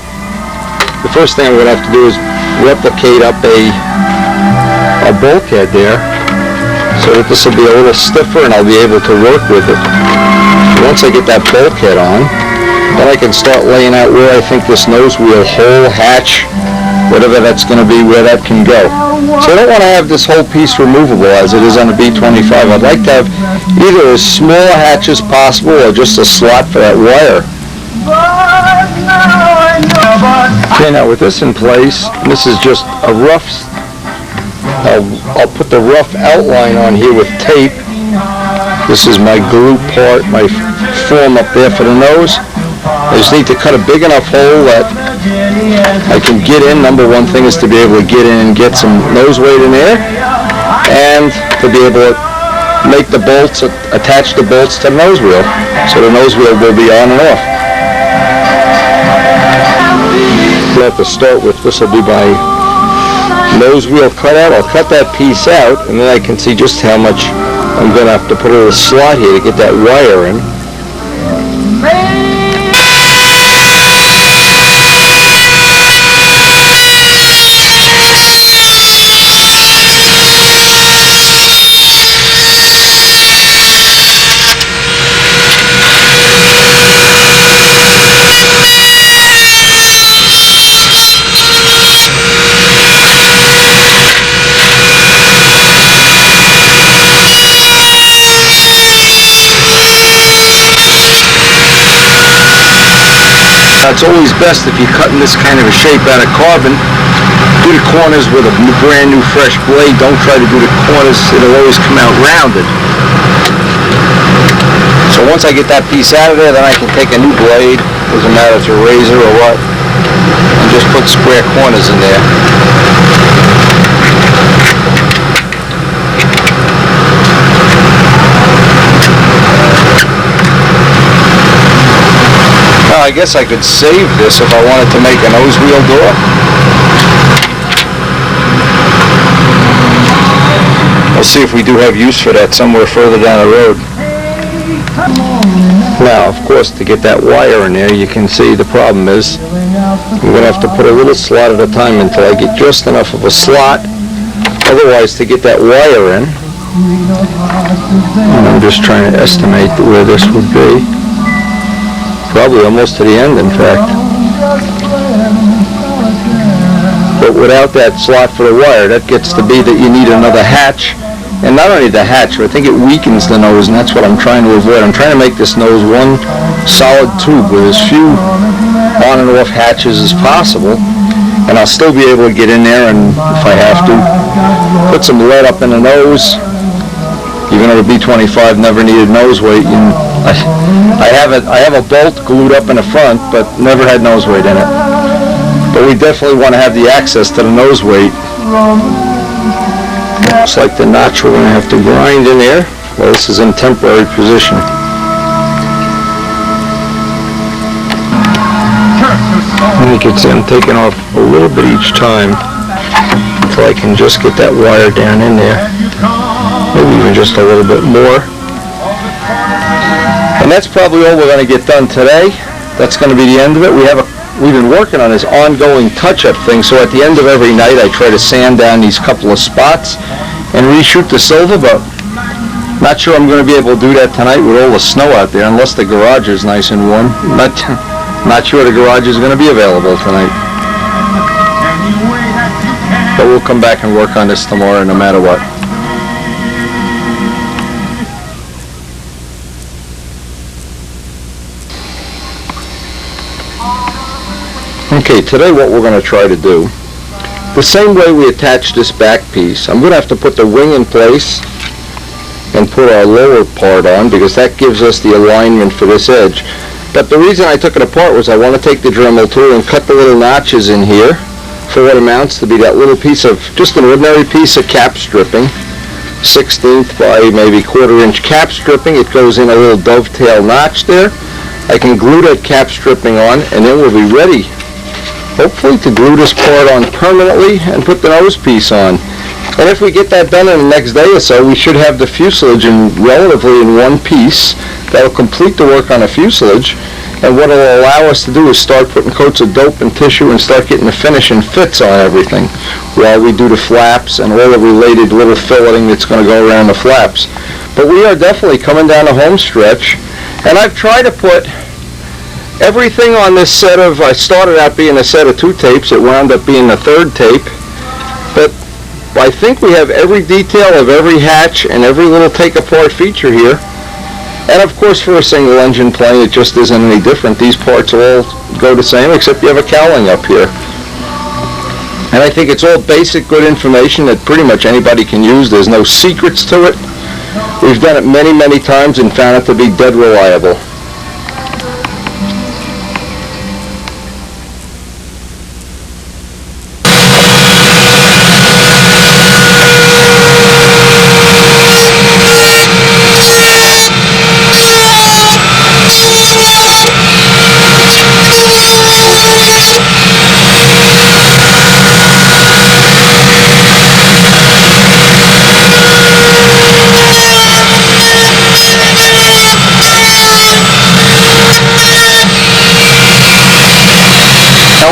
The first thing I'm going to have to do is replicate up a bulkhead there, so that this will be a little stiffer and I'll be able to work with it. Once I get that bulkhead on, then I can start laying out where I think this nose wheel hole, hatch, whatever that's going to be, where that can go. So I don't want to have this whole piece removable as it is on the B-25. I'd like to have either as small a hatch as possible or just a slot for that wire. Okay, now with this in place, this is just a rough, I'll put the rough outline on here with tape. This is my glue part, my form up there for the nose. I just need to cut a big enough hole that I can get in. Number one thing is to be able to get in and get some nose weight in there, and to be able to make the bolts, attach the bolts to the nose wheel, so the nose wheel will be on and off. We'll have to start with, this will be my nose wheel cutout. I'll cut that piece out, and then I can see just how much I'm going to have to put a little slot here to get that wire in. It's always best if you're cutting this kind of a shape out of carbon, do the corners with a brand new fresh blade. Don't try to do the corners, it'll always come out rounded. So once I get that piece out of there, then I can take a new blade, doesn't matter if it's a razor or what, and just put square corners in there. I guess I could save this if I wanted to make a nose wheel door. I'll see if we do have use for that somewhere further down the road. Now, of course, to get that wire in there, you can see the problem is I'm going to have to put a little slot at a time until I get just enough of a slot. Otherwise, to get that wire in, and I'm just trying to estimate where this would be. Probably almost to the end, in fact. But without that slot for the wire, that gets to be that you need another hatch. And not only the hatch, but I think it weakens the nose, and that's what I'm trying to avoid. I'm trying to make this nose one solid tube with as few on and off hatches as possible. And I'll still be able to get in there, and if I have to, put some lead up in the nose. Even though the B-25 never needed nose weight, I have a bolt glued up in the front, but never had nose weight in it. But we definitely want to have the access to the nose weight. Looks like the notch we're going to have to grind in there. Well, this is in temporary position. And you can see I'm taking off a little bit each time until I can just get that wire down in there. Maybe even just a little bit more. And that's probably all we're going to get done today. That's going to be the end of it. We've been working on this ongoing touch-up thing, so at the end of every night I try to sand down these couple of spots and reshoot the silver, but not sure I'm going to be able to do that tonight with all the snow out there, unless the garage is nice and warm. Not sure the garage is going to be available tonight. But we'll come back and work on this tomorrow no matter what. Okay, today what we're going to try to do, the same way we attach this back piece, I'm going to have to put the wing in place and put our lower part on, because that gives us the alignment for this edge. But the reason I took it apart was I want to take the Dremel tool and cut the little notches in here for what amounts to be that little piece of, just an ordinary piece of cap stripping, 1/16 by maybe 1/4 inch cap stripping. It goes in a little dovetail notch there. I can glue that cap stripping on, and then we'll be ready. hopefully to glue this part on permanently and put the nose piece on. And if we get that done in the next day or so, we should have the fuselage relatively in one piece. That'll complete the work on the fuselage. And what it'll allow us to do is start putting coats of dope and tissue and start getting the finish and fits on everything while we do the flaps and all the related little filleting that's going to go around the flaps. But we are definitely coming down the home stretch. And I've tried to put everything on this set of, I started out being a set of 2 tapes. It wound up being a 3rd tape. But I think we have every detail of every hatch and every little take-apart feature here. And of course, for a single engine plane, it just isn't any different. These parts all go the same, except you have a cowling up here. And I think it's all basic good information that pretty much anybody can use. There's no secrets to it. We've done it many, many times and found it to be dead reliable.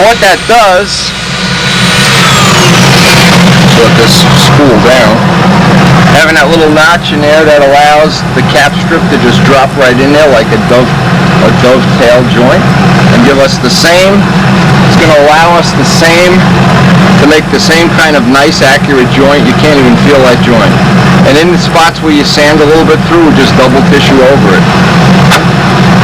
What that does, let this spool down, having that little notch in there that allows the cap strip to just drop right in there like a dovetail joint and give us the same, it's going to allow us the same, to make the same kind of nice accurate joint. You can't even feel that joint. And in the spots where you sand a little bit through, just double tissue over it.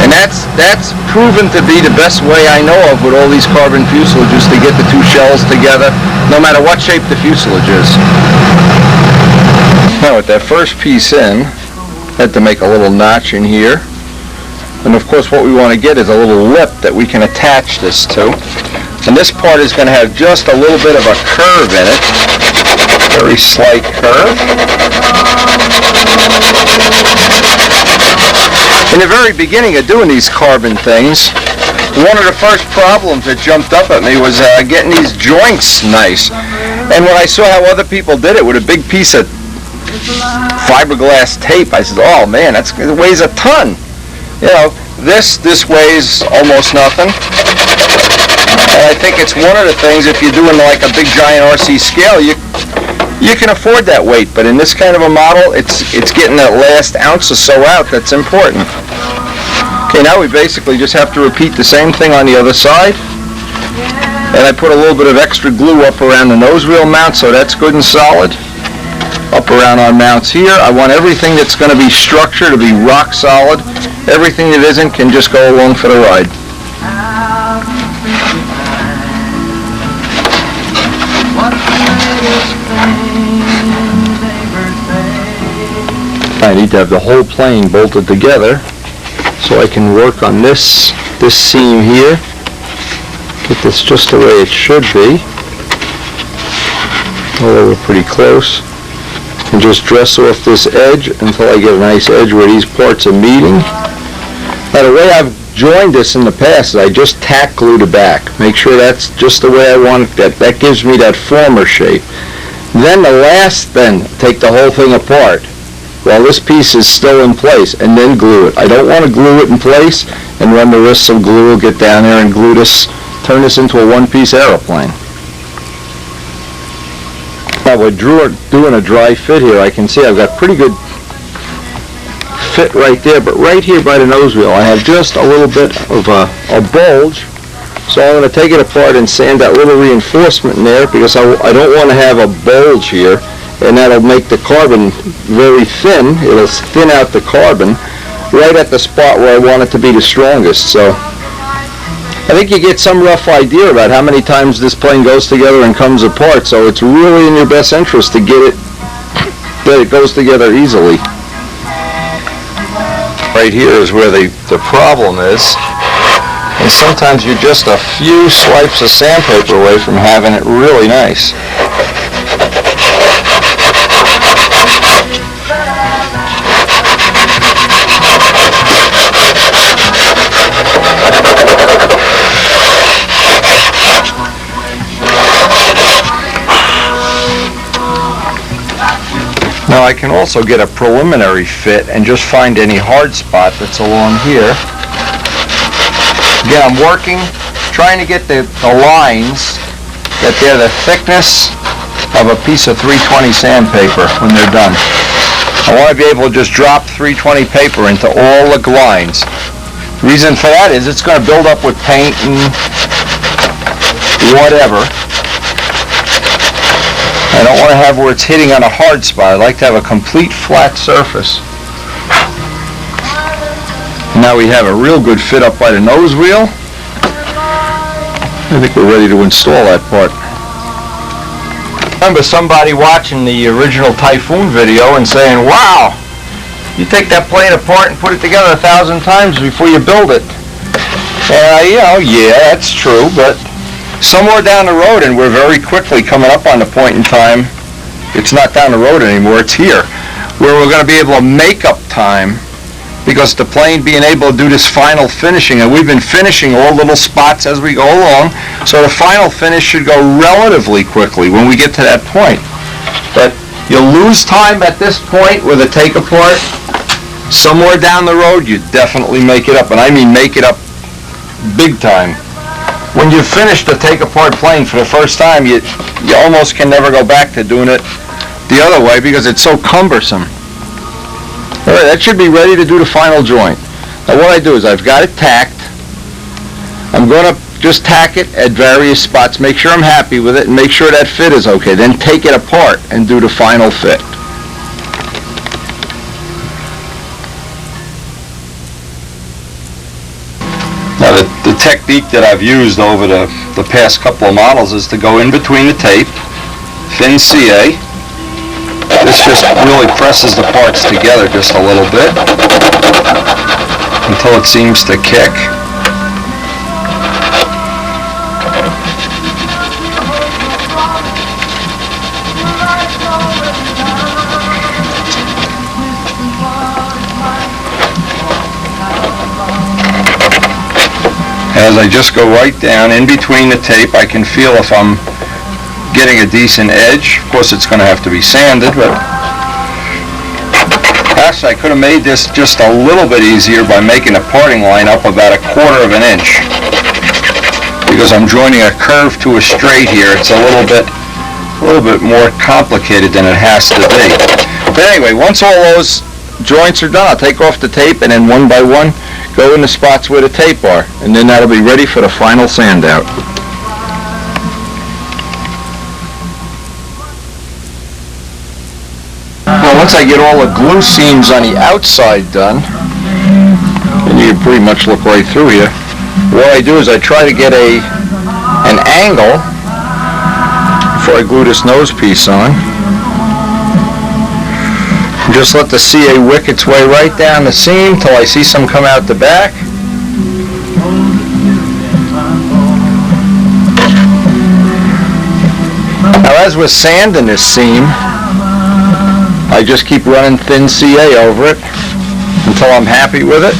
And that's proven to be the best way I know of with all these carbon fuselages to get the 2 shells together, no matter what shape the fuselage is. Now with that first piece in, I had to make a little notch in here. And of course what we want to get is a little lip that we can attach this to. And this part is going to have just a little bit of a curve in it. Very slight curve. In the very beginning of doing these carbon things, one of the first problems that jumped up at me was getting these joints nice. And when I saw how other people did it with a big piece of fiberglass tape, I said, oh man, it weighs a ton. You know, this weighs almost nothing. And I think it's one of the things, if you're doing like a big giant RC scale, you can afford that weight, but in this kind of a model, it's getting that last ounce or so out that's important. Okay, now we basically just have to repeat the same thing on the other side. And I put a little bit of extra glue up around the nose wheel mount, so that's good and solid. Up around our mounts here. I want everything that's going to be structured to be rock solid. Everything that isn't can just go along for the ride. I need to have the whole plane bolted together so I can work on this seam here. Get this just the way it should be. Although we're pretty close. And just dress off this edge until I get a nice edge where these parts are meeting. Now the way I've joined this in the past is I just tack glue the back. Make sure that's just the way I want it. That gives me that former shape. Then take the whole thing apart while this piece is still in place and then glue it. I don't want to glue it in place and run the risk of glue will get down there and glue this, turn this into a one-piece aeroplane. Now we're doing a dry fit here. I can see I've got pretty good fit right there, but right here by the nose wheel I have just a little bit of a bulge. So I'm going to take it apart and sand that little reinforcement in there because I don't want to have a bulge here, and that'll make the carbon very thin. It'll thin out the carbon right at the spot where I want it to be the strongest. So I think you get some rough idea about how many times this plane goes together and comes apart, so it's really in your best interest to get it that it goes together easily. Right here is where the problem is. And sometimes you're just a few swipes of sandpaper away from having it really nice. I can also get a preliminary fit and just find any hard spot that's along here. Again, I'm working, trying to get the lines that they're the thickness of a piece of 320 sandpaper when they're done. I want to be able to just drop 320 paper into all the lines. The reason for that is it's going to build up with paint and whatever. I don't want to have where it's hitting on a hard spot. I like to have a complete flat surface. Now we have a real good fit up by the nose wheel. I think we're ready to install that part. I remember somebody watching the original Typhoon video and saying, wow, you take that plane apart and put it together 1,000 times before you build it. And yeah, that's true, but somewhere down the road, and we're very quickly coming up on the point in time, it's not down the road anymore, it's here, where we're going to be able to make up time, because the plane being able to do this final finishing, and we've been finishing all little spots as we go along, so the final finish should go relatively quickly when we get to that point. But you'll lose time at this point with a take apart. Somewhere down the road, you definitely make it up, and I mean make it up big time. When you finish the take apart plane for the first time, you almost can never go back to doing it the other way because it's so cumbersome. All right, that should be ready to do the final joint. Now what I do is I've got it tacked. I'm going to just tack it at various spots, make sure I'm happy with it, and make sure that fit is okay. Then take it apart and do the final fit. Now the technique that I've used over the past couple of models is to go in between the tape, thin CA. This just really presses the parts together just a little bit until it seems to kick. As I just go right down in between the tape, I can feel if I'm getting a decent edge. Of course, it's going to have to be sanded, but actually I could have made this just a little bit easier by making a parting line up about 1/4 of an inch. Because I'm joining a curve to a straight here, it's a little bit more complicated than it has to be. But anyway, once all those joints are done, I'll take off the tape and then one by one go in the spots where the tape are, and then that'll be ready for the final sand out. Well, once I get all the glue seams on the outside done, and you can pretty much look right through here, what I do is I try to get an angle before I glue this nose piece on. Just let the CA wick its way right down the seam till I see some come out the back. Now as we're sanding this seam, I just keep running thin CA over it until I'm happy with it.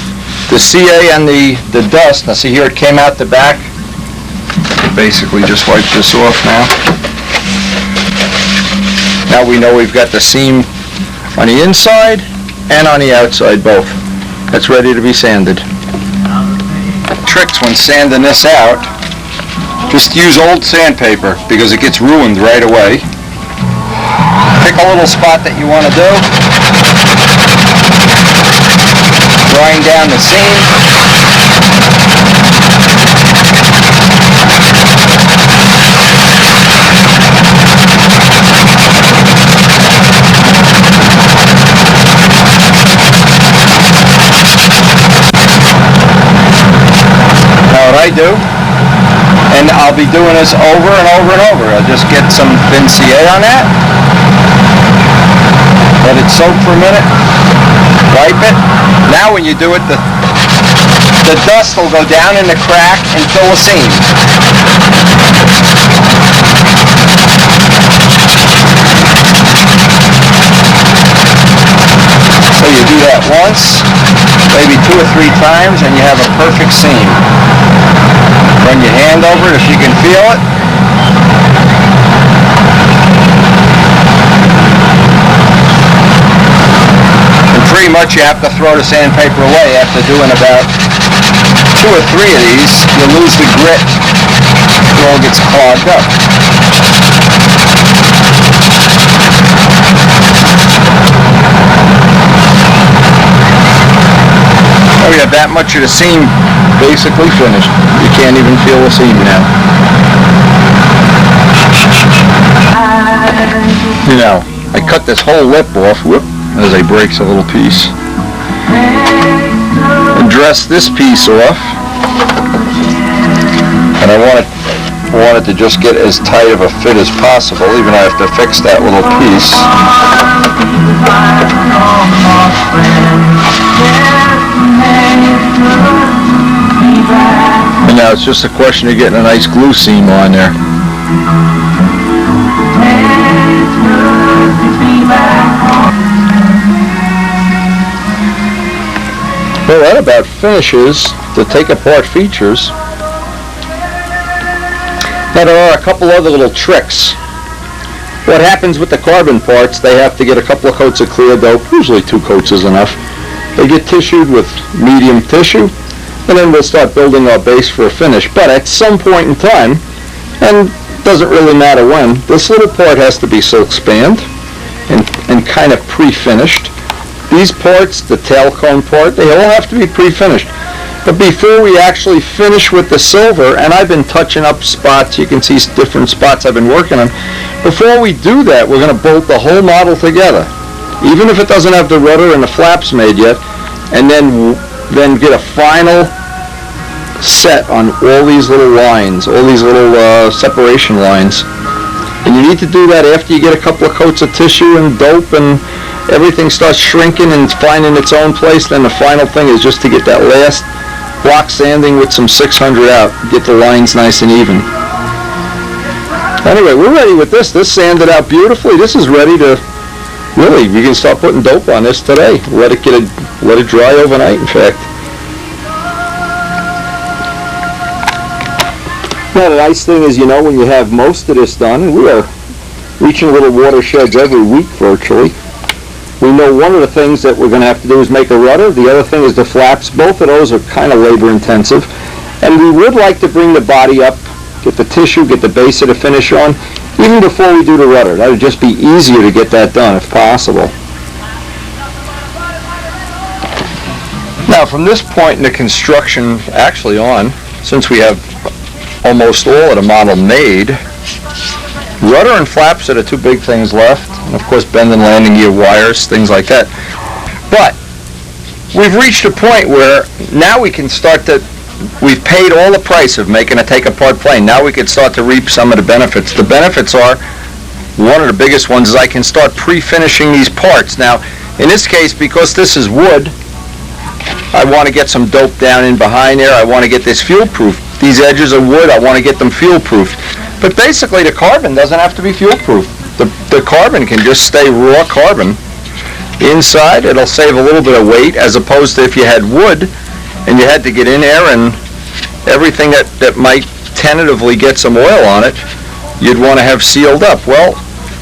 The CA and the dust, now see here it came out the back. Basically just wipe this off now. Now we know we've got the seam on the inside and on the outside both. That's ready to be sanded. Tricks when sanding this out, just use old sandpaper because it gets ruined right away. Pick a little spot that you want to do. Grind down the seam. Now what I do, and I'll be doing this over and over and over. I'll just get some thin CA on that. Let it soak for a minute. Wipe it. Now when you do it, the dust will go down in the crack and fill the seam. So you do that once, maybe 2 or 3 times, and you have a perfect seam. Run your hand over it if you can feel it. pretty much you have to throw the sandpaper away after doing about 2 or 3 of these. You lose the grit. It all gets clogged up. Oh, we have that much of the seam basically finished. You can't even feel the seam now. You know, I cut this whole lip off, whoop, as I breaks a little piece. And dress this piece off. And I want it to just get as tight of a fit as possible, even though I have to fix that little piece. And now it's just a question of getting a nice glue seam on there. Well, that about finishes the take apart features. Now there are a couple other little tricks. What happens with the carbon parts, they have to get a couple of coats of clear dope, usually 2 coats is enough. They get tissued with medium tissue, and then we'll start building our base for a finish. But at some point in time, and it doesn't really matter when, this little part has to be silk spanned and kind of pre-finished. These parts, the tail cone part, they all have to be pre-finished. But before we actually finish with the silver, and I've been touching up spots, you can see different spots I've been working on. Before we do that, we're going to bolt the whole model together, even if it doesn't have the rudder and the flaps made yet, and then get a final set on all these little lines, all these little separation lines. And you need to do that after you get a couple of coats of tissue and dope and everything starts shrinking and finding its own place. Then the final thing is just to get that last block sanding with some 600 out, get the lines nice and even. Anyway, we're ready with this. This sanded out beautifully. This is ready to, really, you can start putting dope on this today. Let it dry overnight, in fact. Now the nice thing is, you know, when you have most of this done, and we are reaching little watersheds every week virtually, we know one of the things that we're going to have to do is make a rudder. The other thing is the flaps. Both of those are kind of labor intensive. And we would like to bring the body up, get the tissue, get the base of the finish on, even before we do the rudder. That would just be easier to get that done if possible. Now from this point in the construction actually on, since we have almost all of the model made, rudder and flaps are the 2 big things left, and of course bend and landing gear wires, things like that. But we've reached a point where now we can start to, we've paid all the price of making a take-apart plane. Now we can start to reap some of the benefits. The benefits are, one of the biggest ones is I can start pre-finishing these parts. Now, in this case, because this is wood, I want to get some dope down in behind there. I want to get this fuel-proof. These edges are wood, I want to get them fuel-proofed. But basically the carbon doesn't have to be fuel-proof. The carbon can just stay raw carbon inside. It'll save a little bit of weight, as opposed to if you had wood and you had to get in there and everything that might tentatively get some oil on it, you'd want to have sealed up. Well,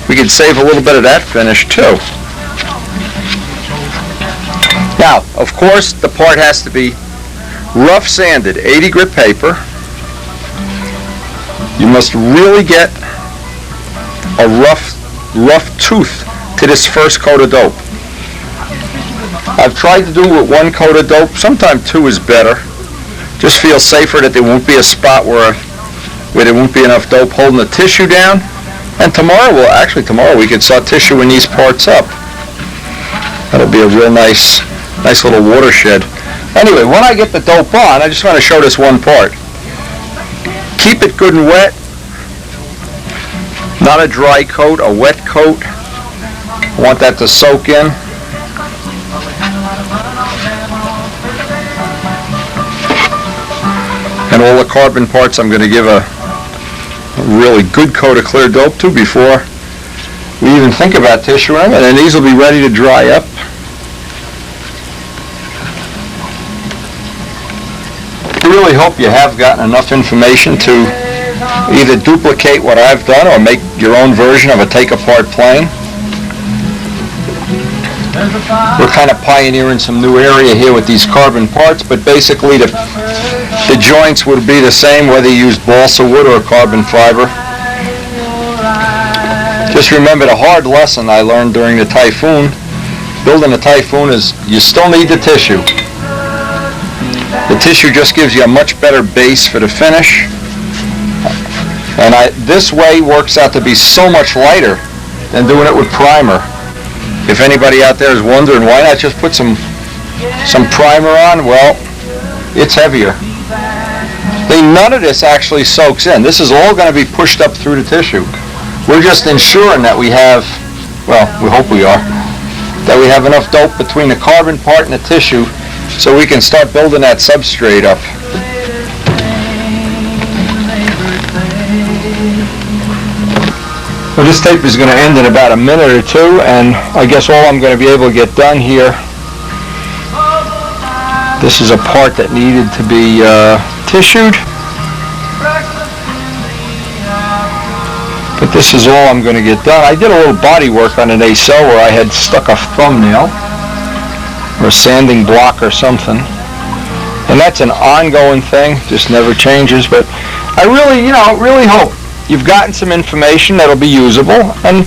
we could save a little bit of that finish too. Now, of course, the part has to be rough sanded, 80 grit paper. You must really get a rough tooth to this first coat of dope. I've tried to do it with 1 coat of dope. Sometimes 2 is better. Just feel safer that there won't be a spot where there won't be enough dope holding the tissue down. And tomorrow we could start tissuing these parts up. That'll be a real nice little watershed. Anyway, when I get the dope on, I just want to show this one part. Keep it good and wet. Not a dry coat, a wet coat. I want that to soak in. And all the carbon parts I'm going to give a really good coat of clear dope to before we even think about tissuing them, and then these will be ready to dry up. I really hope you have gotten enough information to either duplicate what I've done or make your own version of a take-apart plane. we're kind of pioneering some new area here with these carbon parts, but basically the joints would be the same whether you use balsa wood or carbon fiber. Just remember the hard lesson I learned during the Typhoon. Building a Typhoon is you still need the tissue. The tissue just gives you a much better base for the finish. And this way works out to be so much lighter than doing it with primer. If anybody out there is wondering why not just put some primer on, well, it's heavier. None of this actually soaks in. This is all going to be pushed up through the tissue. We're just ensuring that we have, well, we hope we are, that we have enough dope between the carbon part and the tissue so we can start building that substrate up. Well, this tape is going to end in about a minute or two, and I guess all I'm going to be able to get done here, this is a part that needed to be tissued. But this is all I'm going to get done. I did a little body work on an nacelle where I had stuck a thumbnail or a sanding block or something. And that's an ongoing thing, just never changes. But I really hope you've gotten some information that'll be usable, and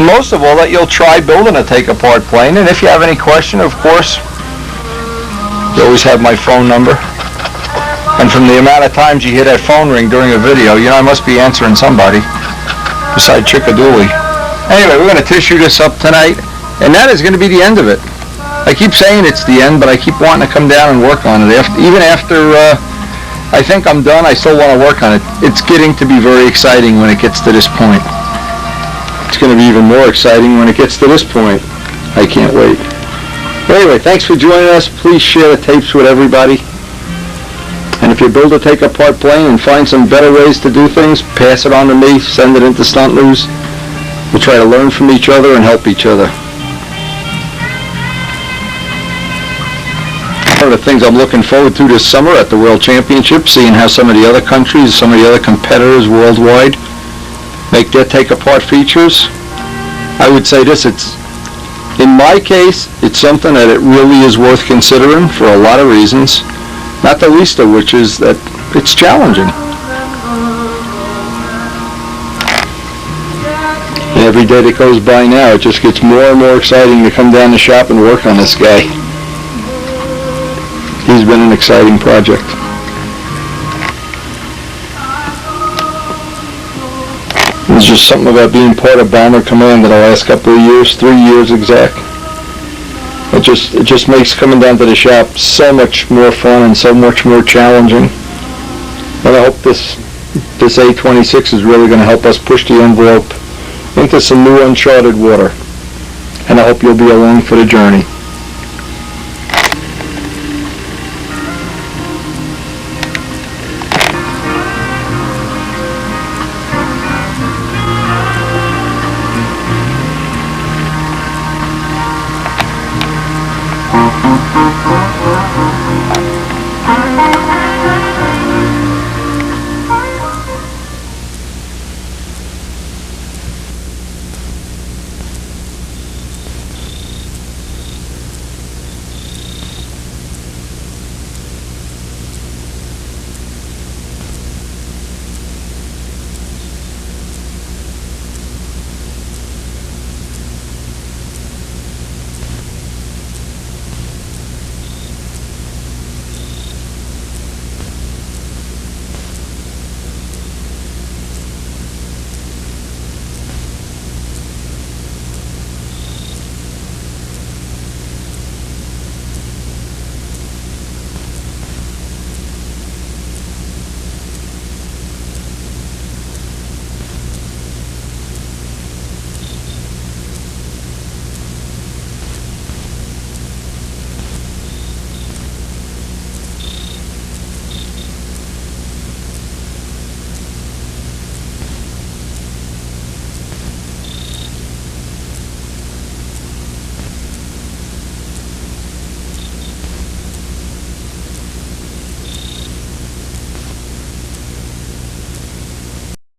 most of all that you'll try building a take-apart plane. And if you have any question, of course, you always have my phone number. And from the amount of times you hear that phone ring during a video, I must be answering somebody beside Chickadooley. Anyway, we're going to tissue this up tonight, and that is going to be the end of it. I keep saying it's the end, but I keep wanting to come down and work on it. Even after I think I'm done, I still want to work on it. It's getting to be very exciting when it gets to this point. It's going to be even more exciting when it gets to this point. I can't wait. But anyway, thanks for joining us. Please share the tapes with everybody. And if you build a take-apart plane and find some better ways to do things, pass it on to me, send it into Stunt News. We'll try to learn from each other and help each other. One of the things I'm looking forward to this summer at the World Championship, seeing how some of the other countries, some of the other competitors worldwide make their take-apart features. I would say this, in my case, it's something that it really is worth considering for a lot of reasons. Not the least of which is that it's challenging. And every day that goes by now, it just gets more and more exciting to come down the shop and work on this guy. He's been an exciting project. There's just something about being part of Bomber Command in the last couple of years, 3 years exact. It just makes coming down to the shop so much more fun and so much more challenging. And I hope this A26 is really going to help us push the envelope into some new uncharted water. And I hope you'll be along for the journey.